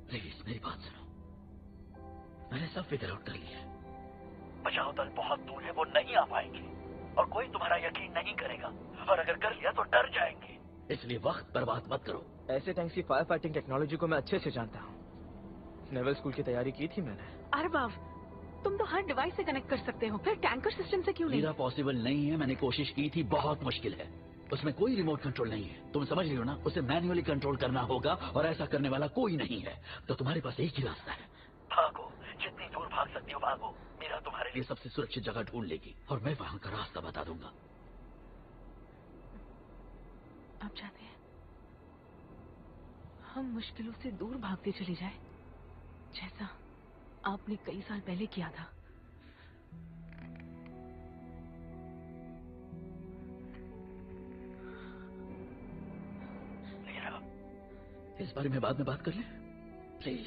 [SPEAKER 7] प्लीज, मेरी बात सुनो। मैंने सब फिगर आउट कर लिया है।
[SPEAKER 15] बचाव दल बहुत दूर है, वो नहीं आ पाएंगे और कोई तुम्हारा यकीन नहीं करेगा, और अगर कर लिया तो डर जाएंगे।
[SPEAKER 7] इसलिए वक्त बर्बाद मत करो।
[SPEAKER 6] ऐसे टैंक्स की फायर फाइटिंग टेक्नोलॉजी को मैं अच्छे से जानता हूँ। नेवल स्कूल की तैयारी की थी मैंने।
[SPEAKER 14] अरे बाप, तुम तो हर डिवाइस से कनेक्ट कर सकते हो, फिर टैंकर सिस्टम से क्यों नहीं?
[SPEAKER 7] लीरा, पॉसिबल नहीं है। मैंने कोशिश की थी, बहुत मुश्किल है। उसमें कोई रिमोट कंट्रोल नहीं है। तुम समझ रही हो ना? उसे मैन्युअली कंट्रोल करना होगा और ऐसा करने वाला कोई नहीं है। तो तुम्हारे पास एक ही रास्ता है।
[SPEAKER 15] भागो, जितनी दूर भाग सकती हो भागो। मेरा तुम्हारे
[SPEAKER 7] लिए सबसे सुरक्षित जगह ढूंढ लेगी और मैं वहां का रास्ता बता दूंगा।
[SPEAKER 14] आप चाहते हैं हम मुश्किलों से दूर भागते चले जाए, जैसा आपने कई साल पहले किया था?
[SPEAKER 7] इस बारे में बाद में बात कर ले प्लीज।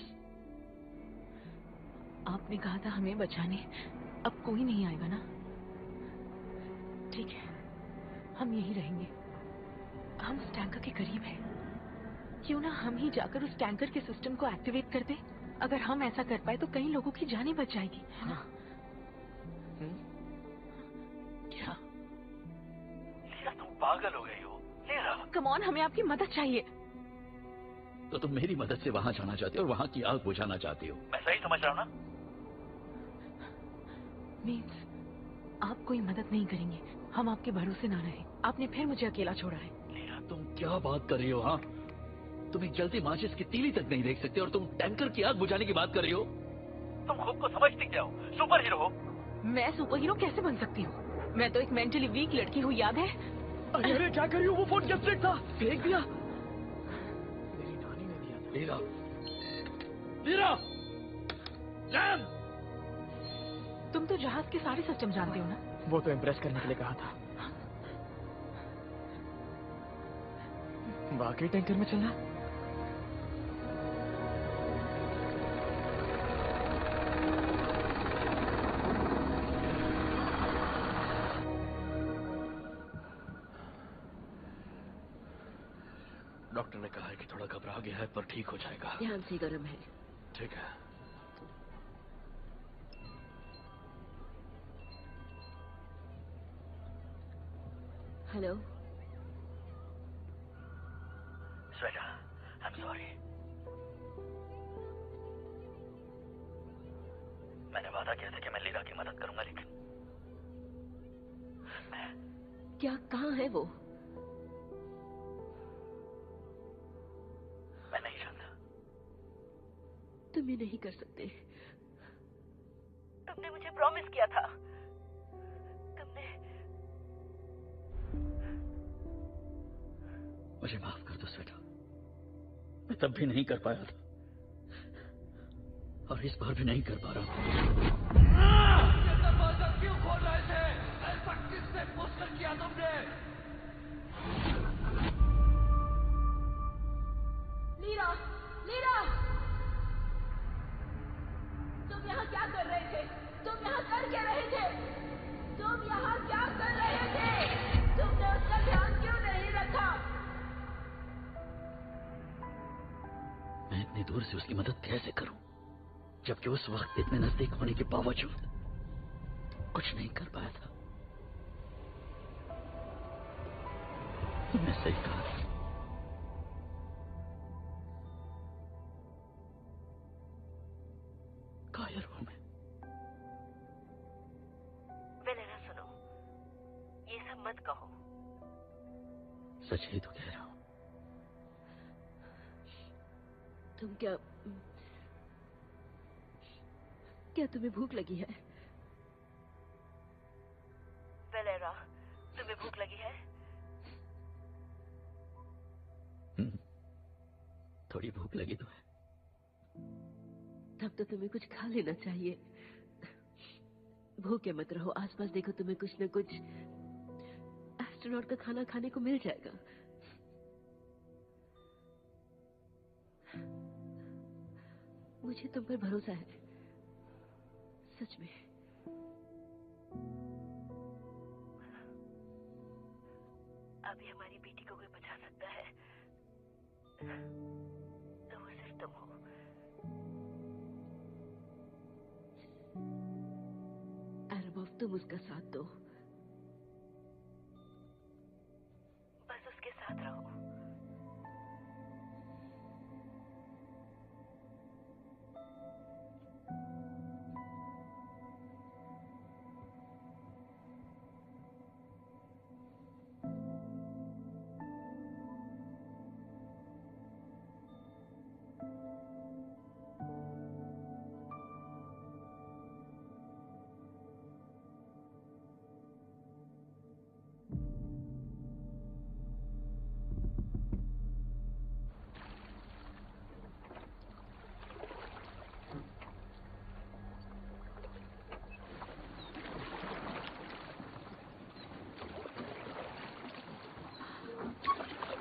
[SPEAKER 14] आपने कहा था हमें बचाने, अब कोई नहीं आएगा ना? ठीक है, हम यहीं रहेंगे। हम उस टैंकर के करीब हैं। क्यों ना हम ही जाकर उस टैंकर के सिस्टम को एक्टिवेट कर दें? अगर हम ऐसा कर पाए तो कई लोगों की जानें बच जाएगी, है ना?
[SPEAKER 7] क्या?
[SPEAKER 15] लीरा, तुम पागल हो गई हो। लीरा,
[SPEAKER 14] कम ऑन, हमें आपकी मदद चाहिए।
[SPEAKER 7] तो तुम मेरी मदद से वहां जाना चाहती हो और वहां की आग बुझाना चाहती हो?
[SPEAKER 15] मैं सही समझ रहा हूँ ना?
[SPEAKER 14] मीन्स आप कोई मदद नहीं करेंगे, हम आपके भरोसे ना रहे। आपने फिर मुझे अकेला छोड़ा है।
[SPEAKER 7] लीरा, तुम क्या बात कर रही हो? हाँ, तुम एक जलती माचिस की तीली तक नहीं देख सकते और तुम टैंकर की आग बुझाने की बात कर रही हो?
[SPEAKER 15] तुम खुद को समझती क्या हो? सुपर हीरो हो।
[SPEAKER 14] मैं सुपर हीरो कैसे बन सकती हूँ? मैं तो एक मेंटली वीक लड़की हूँ, याद है?
[SPEAKER 6] अरे क्या कर रही हो? वो फोन जब था, फेंक दिया।
[SPEAKER 7] Lira, lira, jam!
[SPEAKER 14] तुम तो जहाज के सारे सिस्टम जानते हो ना?
[SPEAKER 6] वो तो इम्प्रेस करने के लिए कहा था। वाकई टैंकर में चलना?
[SPEAKER 3] डॉक्टर ने कहा है कि थोड़ा घबरा गया है पर ठीक हो जाएगा।
[SPEAKER 2] ध्यान से गर्म है।
[SPEAKER 3] ठीक है।
[SPEAKER 2] Hello.
[SPEAKER 15] Shweta, I am sorry. मैंने वादा किया था कि मैं लीरा की मदद करूंगा, लेकिन
[SPEAKER 2] क्या? कहाँ है वो?
[SPEAKER 15] मैं नहीं जानता।
[SPEAKER 2] तुम ये नहीं कर सकते।
[SPEAKER 5] तुमने मुझे प्रॉमिस किया था। तुमने
[SPEAKER 7] मुझे माफ कर दो स्वेता, मैं तब भी नहीं कर पाया था और इस बार भी नहीं कर पा रहा हूँ।
[SPEAKER 6] दरवाजा क्यों खोल रहे थे? ऐसा किसने पोस्टर किया तुमने?
[SPEAKER 10] लीरा, लीरा, तुम यहाँ क्या कर रहे थे? तुम यहाँ कर क्या रहे थे? तुम यहाँ क्या कर रहे थे? तुमने उसका ध्यान क्यों नहीं रखा?
[SPEAKER 7] मैं इतनी दूर से उसकी मदद कैसे करूं, जबकि उस वक्त इतने नजदीक होने के बावजूद कुछ नहीं कर पाया था। तुमने सही कहा। कायर हूं मैं।
[SPEAKER 2] वेलेरा, सुनो, ये सब मत कहो।
[SPEAKER 7] सच ही तो कह रहा हूं।
[SPEAKER 2] तुम क्या तुम्हें भूख लगी है? वेलेरा, तुम्हें भूख लगी है?
[SPEAKER 7] थोड़ी भूख लगी तो है।
[SPEAKER 2] तब तो तुम्हें कुछ खा लेना चाहिए। भूखे मत रहो, आसपास देखो, तुम्हें कुछ न कुछ एस्ट्रोनॉट का खाना खाने को मिल जाएगा। मुझे तुम पर भरोसा है, सच में। तो वो सिर्फ तुम हो। अरबाब, तुम उसका साथ दो, बस उसके साथ रहो।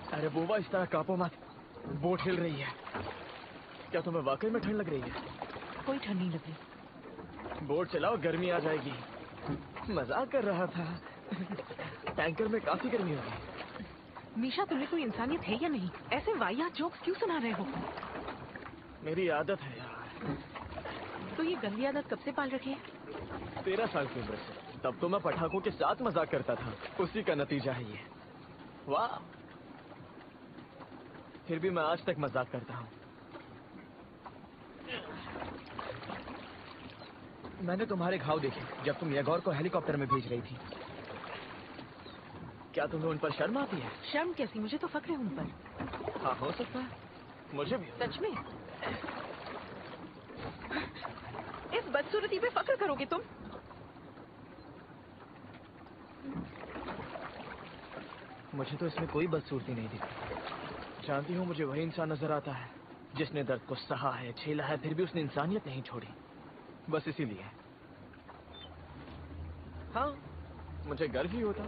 [SPEAKER 6] अरे बुआ, इस तरह कांपो मत, बोट हिल रही है। क्या तुम्हें वाकई में ठंड लग रही है?
[SPEAKER 14] कोई ठंड नहीं लग रही।
[SPEAKER 6] बोट चलाओ, गर्मी आ जाएगी। मजाक कर रहा था। टैंकर में काफी गर्मी होगी।
[SPEAKER 14] मीशा, तुम्हें कोई इंसानियत है या नहीं? ऐसे वाहियात जोक्स क्यों सुना रहे हो?
[SPEAKER 6] मेरी आदत है यार।
[SPEAKER 14] तो ये गंदी आदत कब से पाल रखी है?
[SPEAKER 6] 13 साल की उम्र से। तब तो मैं पटाखों के साथ मजाक करता था। उसी का नतीजा है ये। वाह, फिर भी मैं आज तक मजाक करता हूँ। मैंने तुम्हारे घाव देखे जब तुम येगोर को हेलीकॉप्टर में भेज रही थी। क्या तुम्हें उन पर शर्म आती है?
[SPEAKER 14] शर्म कैसी? मुझे तो फक्र है उन पर।
[SPEAKER 6] हाँ, हो सकता है, मुझे भी।
[SPEAKER 14] सच में? इस बदसूरती पे फक्र करोगे तुम?
[SPEAKER 6] मुझे तो इसमें कोई बदसूरती नहीं दिखती। जानती हूँ, मुझे वही इंसान नजर आता है जिसने दर्द को सहा है, झेला है, फिर भी उसने इंसानियत नहीं छोड़ी। बस इसीलिए। हाँ, मुझे गर्व ही होता।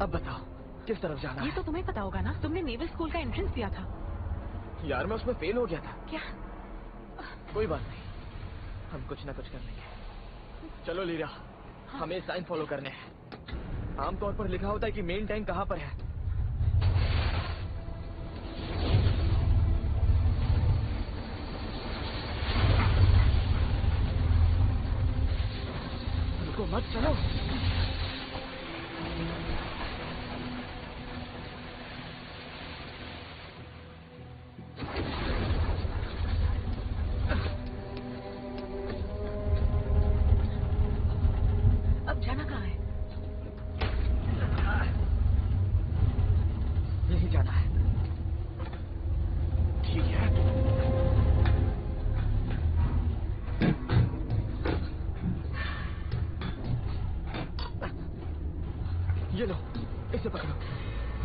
[SPEAKER 6] अब बताओ, किस तरफ जाना है?
[SPEAKER 14] ये तो तुम्हें पता होगा ना, तुमने नेवल स्कूल का एंट्रेंस दिया था।
[SPEAKER 6] यार, मैं उसमें फेल हो गया था।
[SPEAKER 14] क्या?
[SPEAKER 6] कोई बात नहीं, हम कुछ ना कुछ कर लेंगे। चलो लीरा, हमें साइन फॉलो करने हैं। आमतौर पर लिखा होता है कि मेन टैंक कहाँ पर है। रुको मत, चलो।
[SPEAKER 14] अब जाना कहाँ है?
[SPEAKER 6] यही जाना है। ठीक है। ये लो, इसे पकड़ो।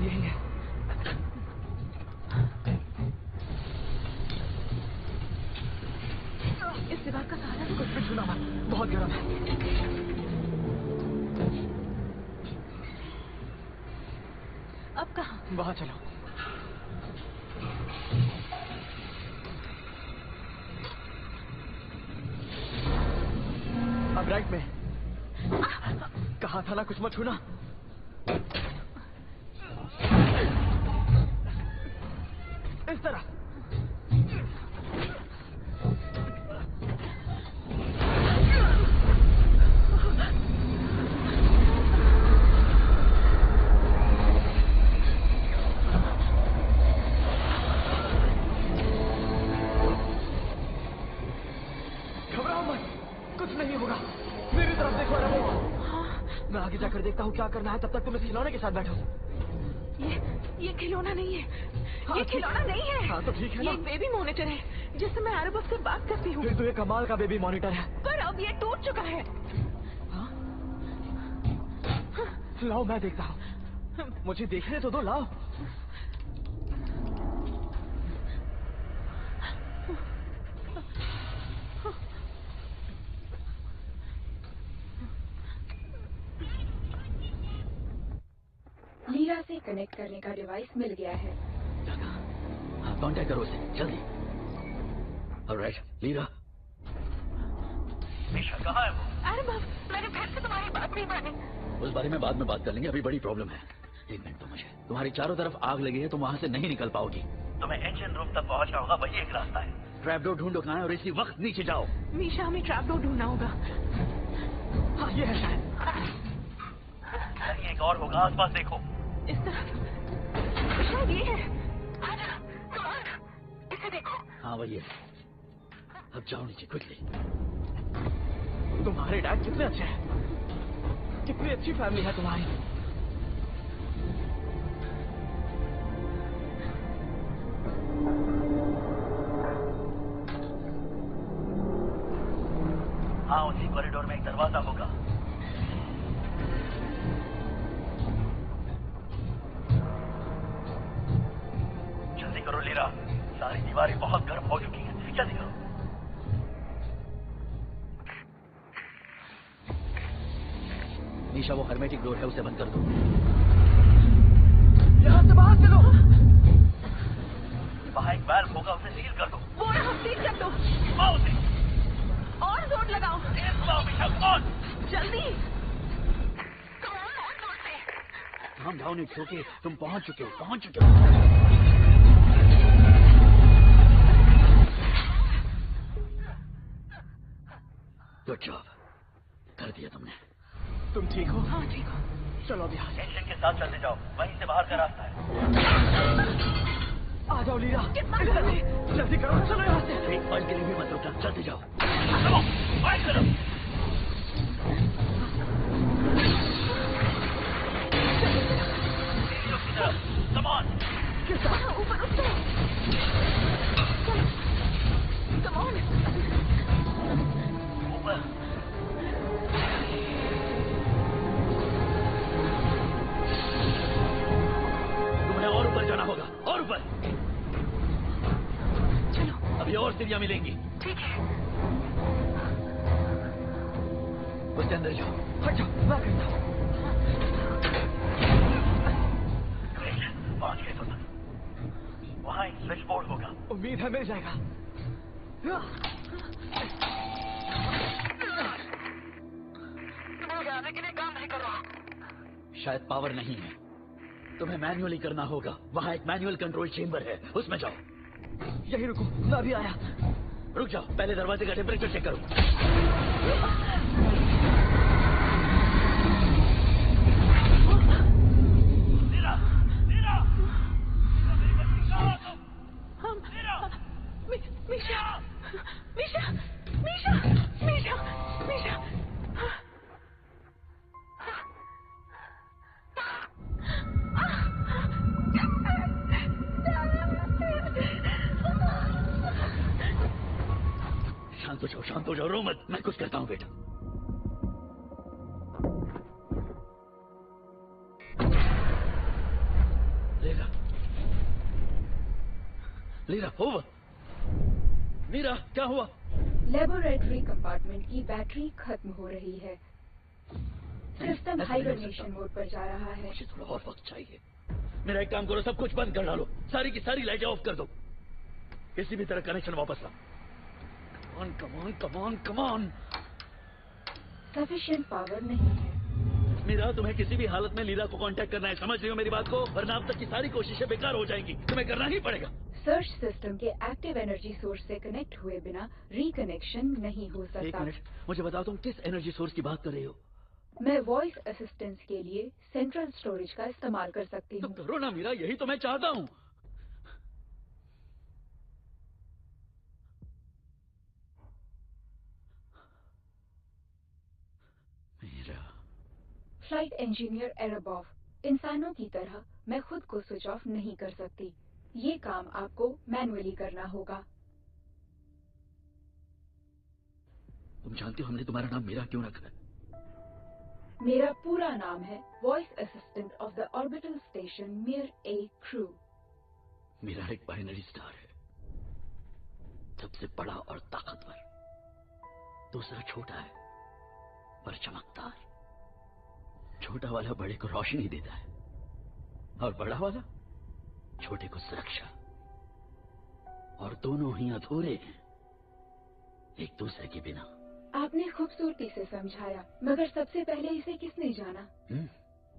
[SPEAKER 6] यही है।
[SPEAKER 14] इस दीवार का सहारा तो
[SPEAKER 6] कुछ भी छूना मत, बहुत गर्म है।
[SPEAKER 14] अब कहाँ?
[SPEAKER 6] वहां चलो। अब राइट में। कहा था ना कुछ मत छूना। इस तरह। घबराओ मत, कुछ नहीं होगा। मेरी तरफ देखो रमो। मैं आगे जाकर देखता हूँ क्या करना है, तब तक तुम इस खिलौने के साथ बैठो।
[SPEAKER 14] ये खिलौना नहीं है। ये खिलौना नहीं है।
[SPEAKER 6] हाँ तो ठीक है ना।
[SPEAKER 14] ये एक बेबी मॉनिटर है जिससे मैं अरबब से बात करती हूँ।
[SPEAKER 6] फिर तो ये कमाल का बेबी मॉनिटर है।
[SPEAKER 14] पर अब ये टूट चुका है।
[SPEAKER 6] लाओ मैं देखता हूँ, मुझे देखने तो दो। लाओ।
[SPEAKER 8] लीरा से कनेक्ट करने का डिवाइस मिल गया है।
[SPEAKER 7] कांटेक्ट करो उसे जल्दी। Alright lira.
[SPEAKER 15] मीशा कहाँ है वो?
[SPEAKER 14] अरबब, मैंने फिर से तुम्हारी बात नहीं मानी।
[SPEAKER 7] उस बारे में बाद में बात कर लेंगे, अभी बड़ी प्रॉब्लम है। एक मिनट तो मुझे, तुम्हारी चारों तरफ आग लगी है, तुम वहां से नहीं निकल पाओगी।
[SPEAKER 15] तुम्हें इंजन रूम तक पहुंचना होगा, वही एक रास्ता है।
[SPEAKER 7] ट्रैपडोर ढूंढो कहाँ है और इसी वक्त नीचे जाओ।
[SPEAKER 14] मीशा, हमें ट्रैपडोर ढूंढना होगा।
[SPEAKER 6] हाँ ये है शायद।
[SPEAKER 15] एक और होगा, आसपास देखो।
[SPEAKER 14] इस तरफ शायद ये है। इसे देखो।
[SPEAKER 7] हाँ वही है। अब जाओ नीचे क्विकली।
[SPEAKER 6] तुम्हारे डैड कितने अच्छे हैं, कितनी अच्छी फैमिली है तुम्हारी।
[SPEAKER 15] हाँ उसी कॉरिडोर में एक दरवाजा होगा। जल्दी करो लीरा, सारी दीवारें बहुत गर्म हो चुकी हैं, जल्दी करो।
[SPEAKER 7] नीशा वो हर्मेटिक डोर है, उसे बंद कर दो।
[SPEAKER 6] यहाँ से बाहर चलो।
[SPEAKER 15] वहाँ एक वाल्व होगा, उसे सील कर दो।
[SPEAKER 14] वो रहा, सील कर दो।
[SPEAKER 15] उसे
[SPEAKER 14] और जोर लगाओ।
[SPEAKER 7] जल्दी। काम डाउन, इट्स ओके, तुम पहुंच चुके हो, पहुंच चुके हो। गुड जॉब, कर दिया तुमने।
[SPEAKER 6] तुम ठीक हो?
[SPEAKER 14] हाँ ठीक हो।
[SPEAKER 6] चलो अभी
[SPEAKER 15] इंजन के साथ चलते जाओ, वहीं से बाहर का रास्ता है।
[SPEAKER 6] आ जाओ लीरा,
[SPEAKER 14] कितना
[SPEAKER 6] जल्दी करो, चलो यहाँ से।
[SPEAKER 7] एक पल के लिए भी मत रुकना, चलते जाओ।
[SPEAKER 15] चलो, फाइट करो। Come on.
[SPEAKER 14] ऊपर उठो। Come on.
[SPEAKER 15] ऊपर।
[SPEAKER 7] तुम्हें और ऊपर जाना होगा, और ऊपर।
[SPEAKER 14] चलो।
[SPEAKER 7] अभी और सीढ़ियां मिलेंगी।
[SPEAKER 14] ठीक है।
[SPEAKER 7] उसके अंदर जाओ।
[SPEAKER 6] हट जाओ, मैं करता हूँ।
[SPEAKER 15] पहुंच गए तुम। वहाँ एक स्विच बोर्ड होगा।
[SPEAKER 6] उम्मीद है मिल जाएगा।
[SPEAKER 14] जाने के लिए काम नहीं कर रहा।
[SPEAKER 7] शायद पावर नहीं है, तुम्हें मैन्युअली करना होगा। वहाँ एक मैनुअल कंट्रोल चेंबर है, उसमें जाओ।
[SPEAKER 6] यही रुको, मैं अभी आया।
[SPEAKER 7] रुक जाओ, पहले दरवाजे का टेम्परेचर चेक करो।
[SPEAKER 14] मीशा, मीशा, मीशा, मीशा, मीशा।
[SPEAKER 7] शांत हो जाओ, रो मत, मैं कुछ करता हूँ बेटा। Lira, lira, over. मीरा, क्या हुआ?
[SPEAKER 8] लेबोरेटरी कंपार्टमेंट की बैटरी खत्म हो रही है। सिस्टम हाइबरनेशन मोड पर जा रहा है।
[SPEAKER 7] मुझे थोड़ा और वक्त चाहिए। मेरा एक काम करो, सब कुछ बंद कर डालो, सारी की सारी लाइटें ऑफ कर दो, किसी भी तरह कनेक्शन वापस लाओ। Come on.
[SPEAKER 8] सफिशिएंट पावर नहीं है।
[SPEAKER 7] मीरा, तुम्हें किसी भी हालत में लीरा को कांटेक्ट करना है, समझ रही हो मेरी बात को? वरना अब तक की सारी कोशिशें बेकार हो जाएंगी, तुम्हें करना ही पड़ेगा।
[SPEAKER 8] सर्च सिस्टम के एक्टिव एनर्जी सोर्स से कनेक्ट हुए बिना रिकनेक्शन नहीं हो सकता।
[SPEAKER 7] एक मिनट, मुझे बताओ तुम किस एनर्जी सोर्स की बात कर रही हो?
[SPEAKER 8] मैं वॉइस असिस्टेंस के लिए सेंट्रल स्टोरेज का इस्तेमाल कर सकती हूँ।
[SPEAKER 7] तो करो ना मीरा, यही तो मैं चाहता हूँ।
[SPEAKER 8] फ्लाइट इंजीनियर एरेबॉफ, इंसानों की तरह मैं खुद को स्विच ऑफ नहीं कर सकती। ये काम आपको मैनुअली करना होगा।
[SPEAKER 6] तुम जानती हो हमने तुम्हारा नाम मीरा क्यों रखा है?
[SPEAKER 8] मेरा पूरा नाम है voice assistant of the orbital station मिर ए क्रू।
[SPEAKER 6] मीरा एक बाइनरी स्टार है, सबसे बड़ा और ताकतवर। दूसरा छोटा है पर चमकदार। छोटा वाला बड़े को रोशनी देता है और बड़ा वाला छोटे को सुरक्षा। और दोनों ही अधूरे हैं एक दूसरे के बिना।
[SPEAKER 8] आपने खूबसूरती से समझाया, मगर सबसे पहले इसे किसने जाना?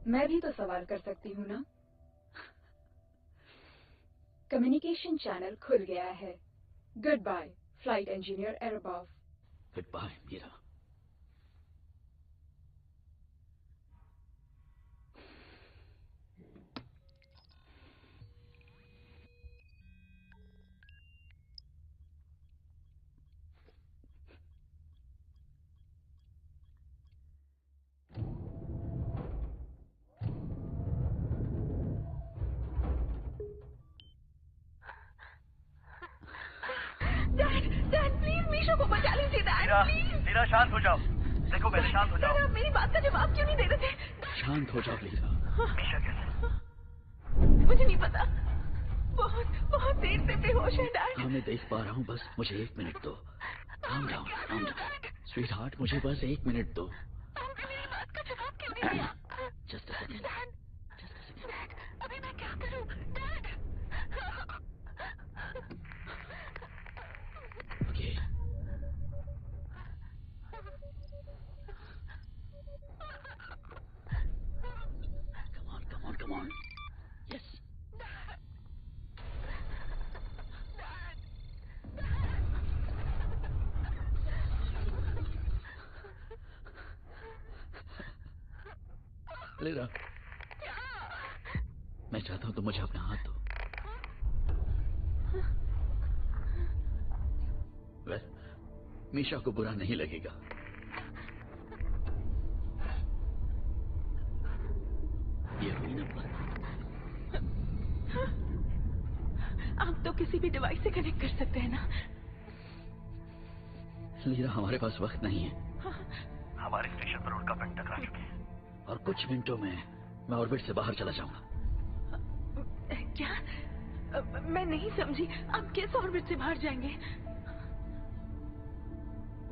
[SPEAKER 8] मैं भी तो सवाल कर सकती हूँ ना? कम्युनिकेशन चैनल खुल गया है। Goodbye flight engineer Arebov.
[SPEAKER 6] Goodbye Mira.
[SPEAKER 14] Dad please Misha को बचा लीजिए डैड प्लीज।
[SPEAKER 15] लीरा शांत हो जाओ। देखो पहले शांत हो जाओ।
[SPEAKER 14] आप मेरी बात का जवाब क्यों नहीं दे रहे थे?
[SPEAKER 6] शांत हो जाओ लीरा।
[SPEAKER 15] मीशा कैसे?
[SPEAKER 14] मुझे नहीं पता, बहुत देर से बेहोश है डैड।
[SPEAKER 6] हाँ मैं देख पा रहा हूँ, बस मुझे 1 मिनट दो। calm down स्वीट हार्ट, मुझे बस 1 मिनट दो।
[SPEAKER 14] आपने मेरी बात का जवाब क्यों नहीं दिया?
[SPEAKER 6] Just a second.
[SPEAKER 14] डैड अभी मैं क्या करूँ dad?
[SPEAKER 6] Okay come on yes lira, मैं चाहता हूँ तुम मुझे अपना हाथ दो। मीशा को बुरा नहीं लगेगा। ये हुई ना बात।
[SPEAKER 14] आप तो किसी भी डिवाइस से कनेक्ट कर सकते हैं ना?
[SPEAKER 6] लीरा हमारे पास वक्त नहीं है।
[SPEAKER 15] हमारे स्टेशन पर उनका पिंड टकरा चुके हैं
[SPEAKER 6] और कुछ मिनटों में मैं ऑर्बिट से बाहर चला जाऊंगा।
[SPEAKER 14] क्या? मैं नहीं समझी, आप किस ऑर्बिट से बाहर जाएंगे?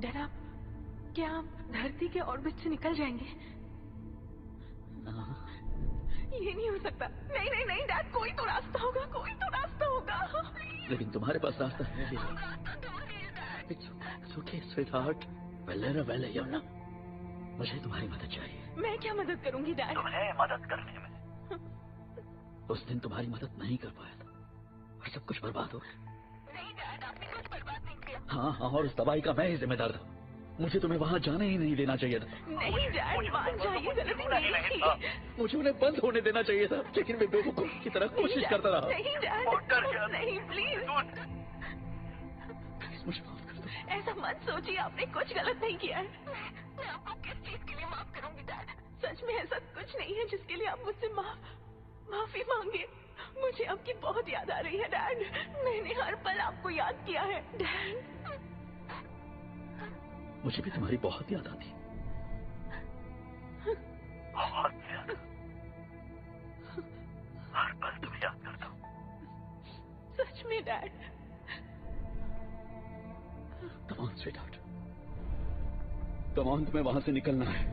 [SPEAKER 14] डैड क्या आप धरती के ऑर्बिट से निकल जाएंगे? ये नहीं हो सकता। नहीं डैड, कोई तो रास्ता होगा।
[SPEAKER 6] लेकिन तुम्हारे पास रास्ता है। It's okay, sweetheart. Well Yamuna, मुझे तुम्हारी मदद चाहिए।
[SPEAKER 14] मैं क्या मदद करूंगी डैड?
[SPEAKER 15] तुम्हें मदद करने में।
[SPEAKER 6] उस दिन तुम्हारी मदद नहीं कर पाया था और सब कुछ बर्बाद हो गया।
[SPEAKER 14] नहीं डैड, आपने कुछ बर्बाद नहीं किया।
[SPEAKER 6] हाँ, और उस तबाही का मैं ही जिम्मेदार था। मुझे तुम्हें वहाँ जाने ही नहीं देना चाहिए था।
[SPEAKER 14] नहीं डैड, मान जाइए, गलती मेरी थी।
[SPEAKER 6] मुझे उन्हें बंद होने देना चाहिए था, लेकिन मैं बेवकूफ की तरह कोशिश करता रहा।
[SPEAKER 14] नहीं डैड, नहीं प्लीज
[SPEAKER 6] मुझे माफ कर दो।
[SPEAKER 14] ऐसा मत सोचिए, आपने कुछ गलत नहीं किया है। मैं आपको किस चीज के लिए माफ करूंगी डैड? सच में ऐसा कुछ नहीं है जिसके लिए आप मुझसे माफी मांगे। मुझे आपकी बहुत याद आ रही है डैड। मैंने हर पल आपको याद किया है डैड।
[SPEAKER 6] मुझे भी तुम्हारी बहुत याद आती।
[SPEAKER 15] बहुत याद। हर पल तुम्हें याद करता हूँ।
[SPEAKER 14] सच में dad.
[SPEAKER 6] Come on, sweetheart. Come on, तुम्हें वहां से निकलना है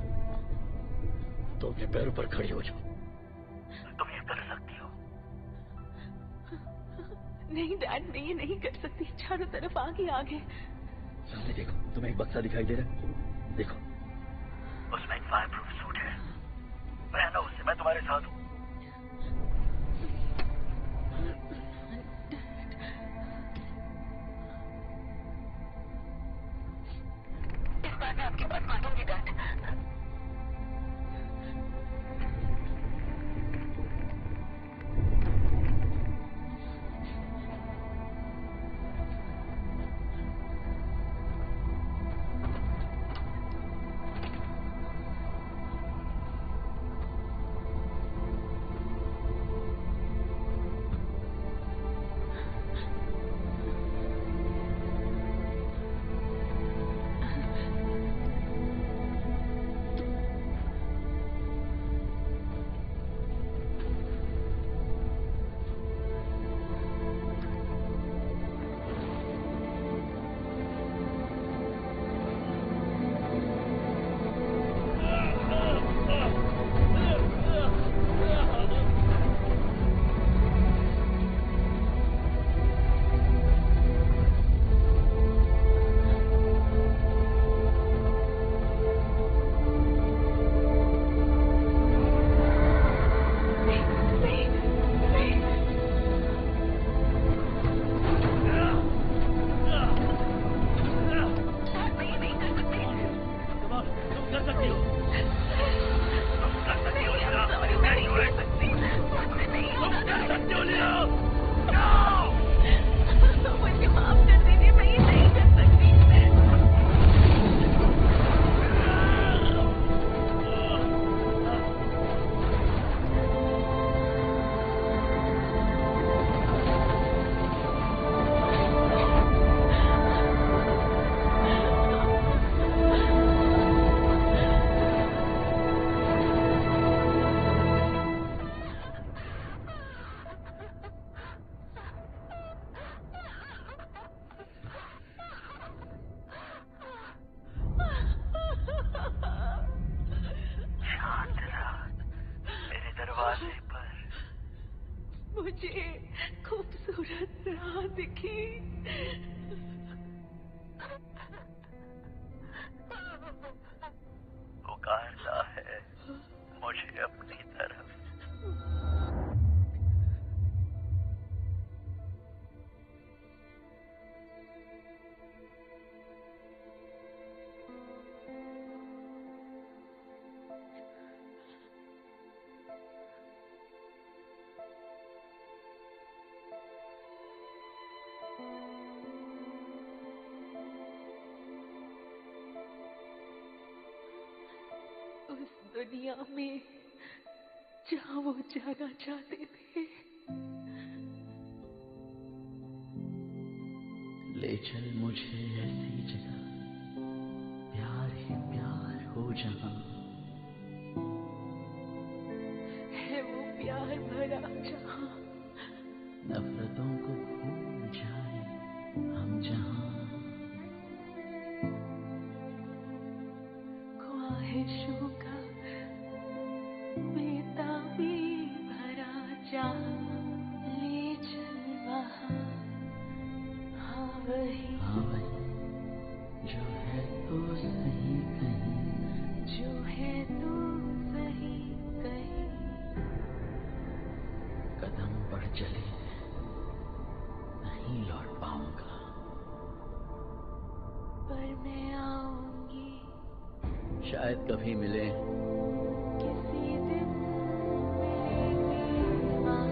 [SPEAKER 6] तो अपने पैरों पर खड़ी हो जाओ।
[SPEAKER 15] तुम ये कर सकती हो।
[SPEAKER 14] नहीं डैड, मैं ये नहीं कर सकती। चारों तरफ आगे।
[SPEAKER 6] सामने देखो, तुम्हें एक बक्सा दिखाई दे रहा है? देखो,
[SPEAKER 15] उसमें एक फायर प्रूफ सूट है। पहनो उसे, मैं तुम्हारे साथ हूँ।
[SPEAKER 14] इस बार मैं आपकी बात मानूंगी डैड।
[SPEAKER 6] कर सकती हो, तुम कर सकती हो लीला, मैं नहीं कर सकती, तुम कर सकती हो लीला।
[SPEAKER 14] मुझे माफ कर दीजिए, मैं ये नहीं कर सकती। मुझे खूबसूरत राह दिखी।
[SPEAKER 15] पुकारता है मुझे अपनी तरफ।
[SPEAKER 14] उस दुनिया में जहाँ वो जाना चाहते थे।
[SPEAKER 6] ले चल मुझे ऐसी जगह, प्यार ही प्यार हो जहाँ,
[SPEAKER 14] है वो प्यार भरा जहाँ,
[SPEAKER 6] नफरतों को भूल जाए हम जहाँ,
[SPEAKER 14] ख्वाहिशों का बेताबी भरा जहाँ, ले चल वहाँ, हाँ वही
[SPEAKER 6] जो है तो सही कहीं,
[SPEAKER 14] जो है तो सही कहीं।
[SPEAKER 6] कदम बढ़ चले नहीं लौट पाऊंगा,
[SPEAKER 14] पर मैं आऊंगी
[SPEAKER 6] शायद कभी मिले
[SPEAKER 14] किसी दिन, मिलेंगे वहाँ।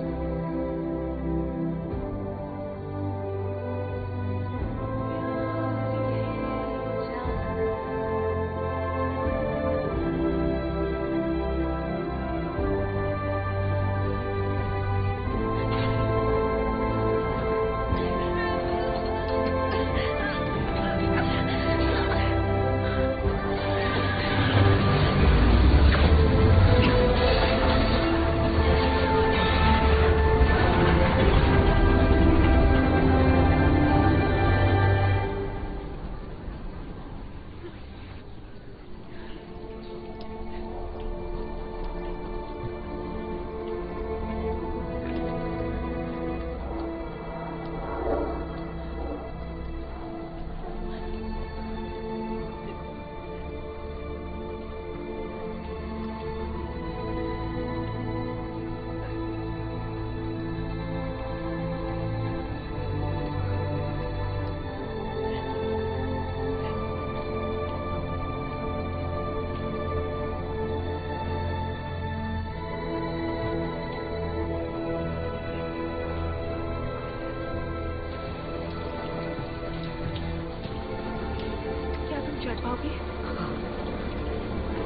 [SPEAKER 14] चढ़ पाओगे?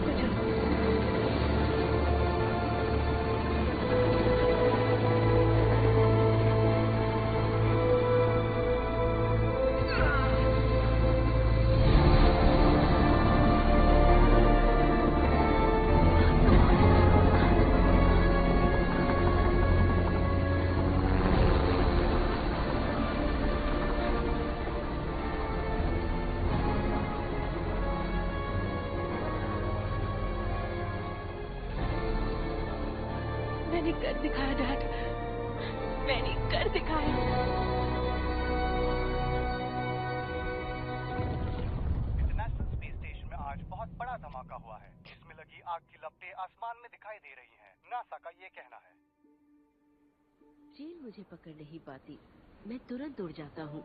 [SPEAKER 14] तो चलो। मैंने कर दिखाया डैड, मैंने कर दिखाया।
[SPEAKER 16] इंटरनेशनल स्पेस स्टेशन में आज बहुत बड़ा धमाका हुआ है। इसमें लगी आग की लपटें आसमान में दिखाई दे रही हैं। नासा का ये कहना है।
[SPEAKER 2] चेन मुझे पकड़ नहीं पाती, मैं तुरंत उड़ जाता हूँ।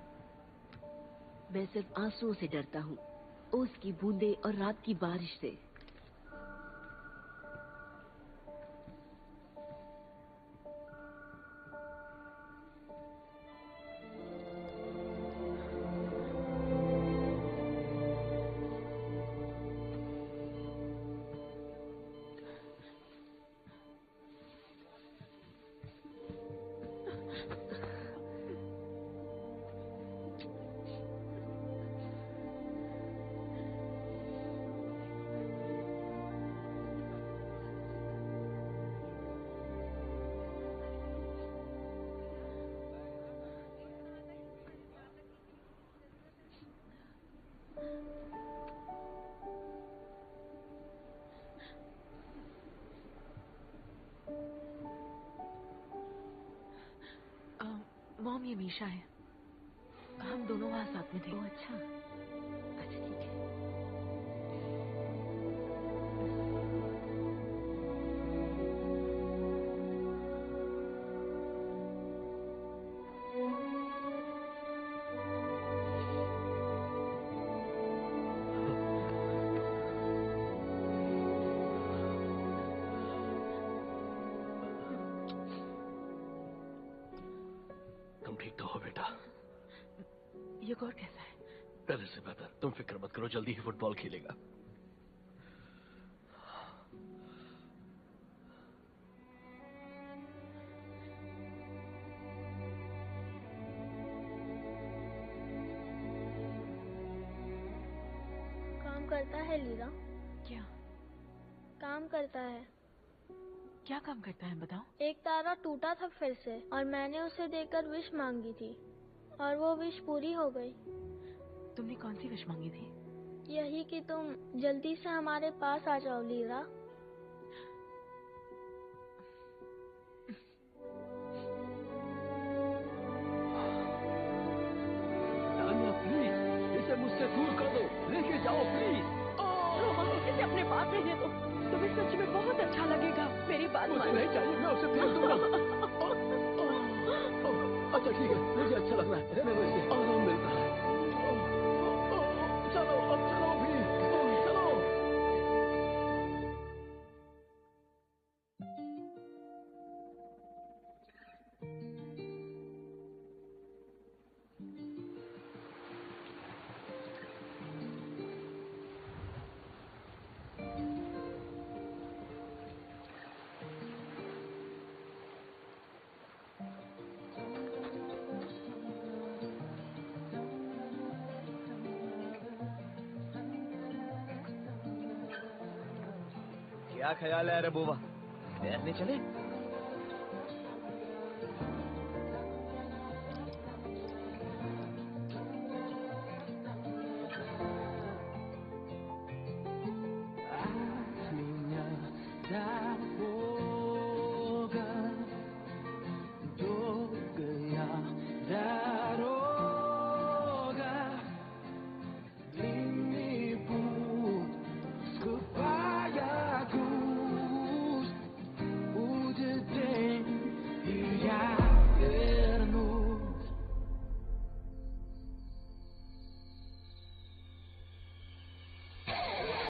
[SPEAKER 2] मैं सिर्फ आंसुओं से डरता हूँ, ओस की बूंदे और रात की बारिश से।
[SPEAKER 14] मॉम, ये मीशा है। हम दोनों वहाँ साथ में थे।
[SPEAKER 2] ओह अच्छा, अच्छा ठीक है।
[SPEAKER 3] तुम ठीक तो हो बेटा?
[SPEAKER 14] ये गौर कैसा है?
[SPEAKER 3] पहले से बेहतर। तुम फिक्र मत करो, जल्दी ही फुटबॉल खेलेगा।
[SPEAKER 1] काम करता है लीला।
[SPEAKER 14] क्या
[SPEAKER 1] काम करता है?
[SPEAKER 14] क्या काम करता है बताओ?
[SPEAKER 1] एक तारा टूटा था फिर से, और मैंने उसे देखकर विश मांगी थी, और वो विश पूरी हो गई।
[SPEAKER 14] तुमने कौन सी विश मांगी थी?
[SPEAKER 1] यही कि तुम जल्दी से हमारे पास आ जाओ लीला।
[SPEAKER 6] तानिया प्लीज, इसे मुझसे दूर कर दो, लेके जाओ प्लीज।
[SPEAKER 14] रोमा, इसे अपने पास रहने दो, तुम्हें सच में बहुत अच्छा लगेगा। मेरी बात
[SPEAKER 6] मुझे नहीं चाहिए, मैं उसे फेंक दूंगा। अच्छा ठीक है, मुझे अच्छा लग रहा है, रहने दो इसे, आराम मिलता है। चलो अब चलो भी, चलो।
[SPEAKER 17] क्या ख्याल है अरे बुआ, तैरने चले?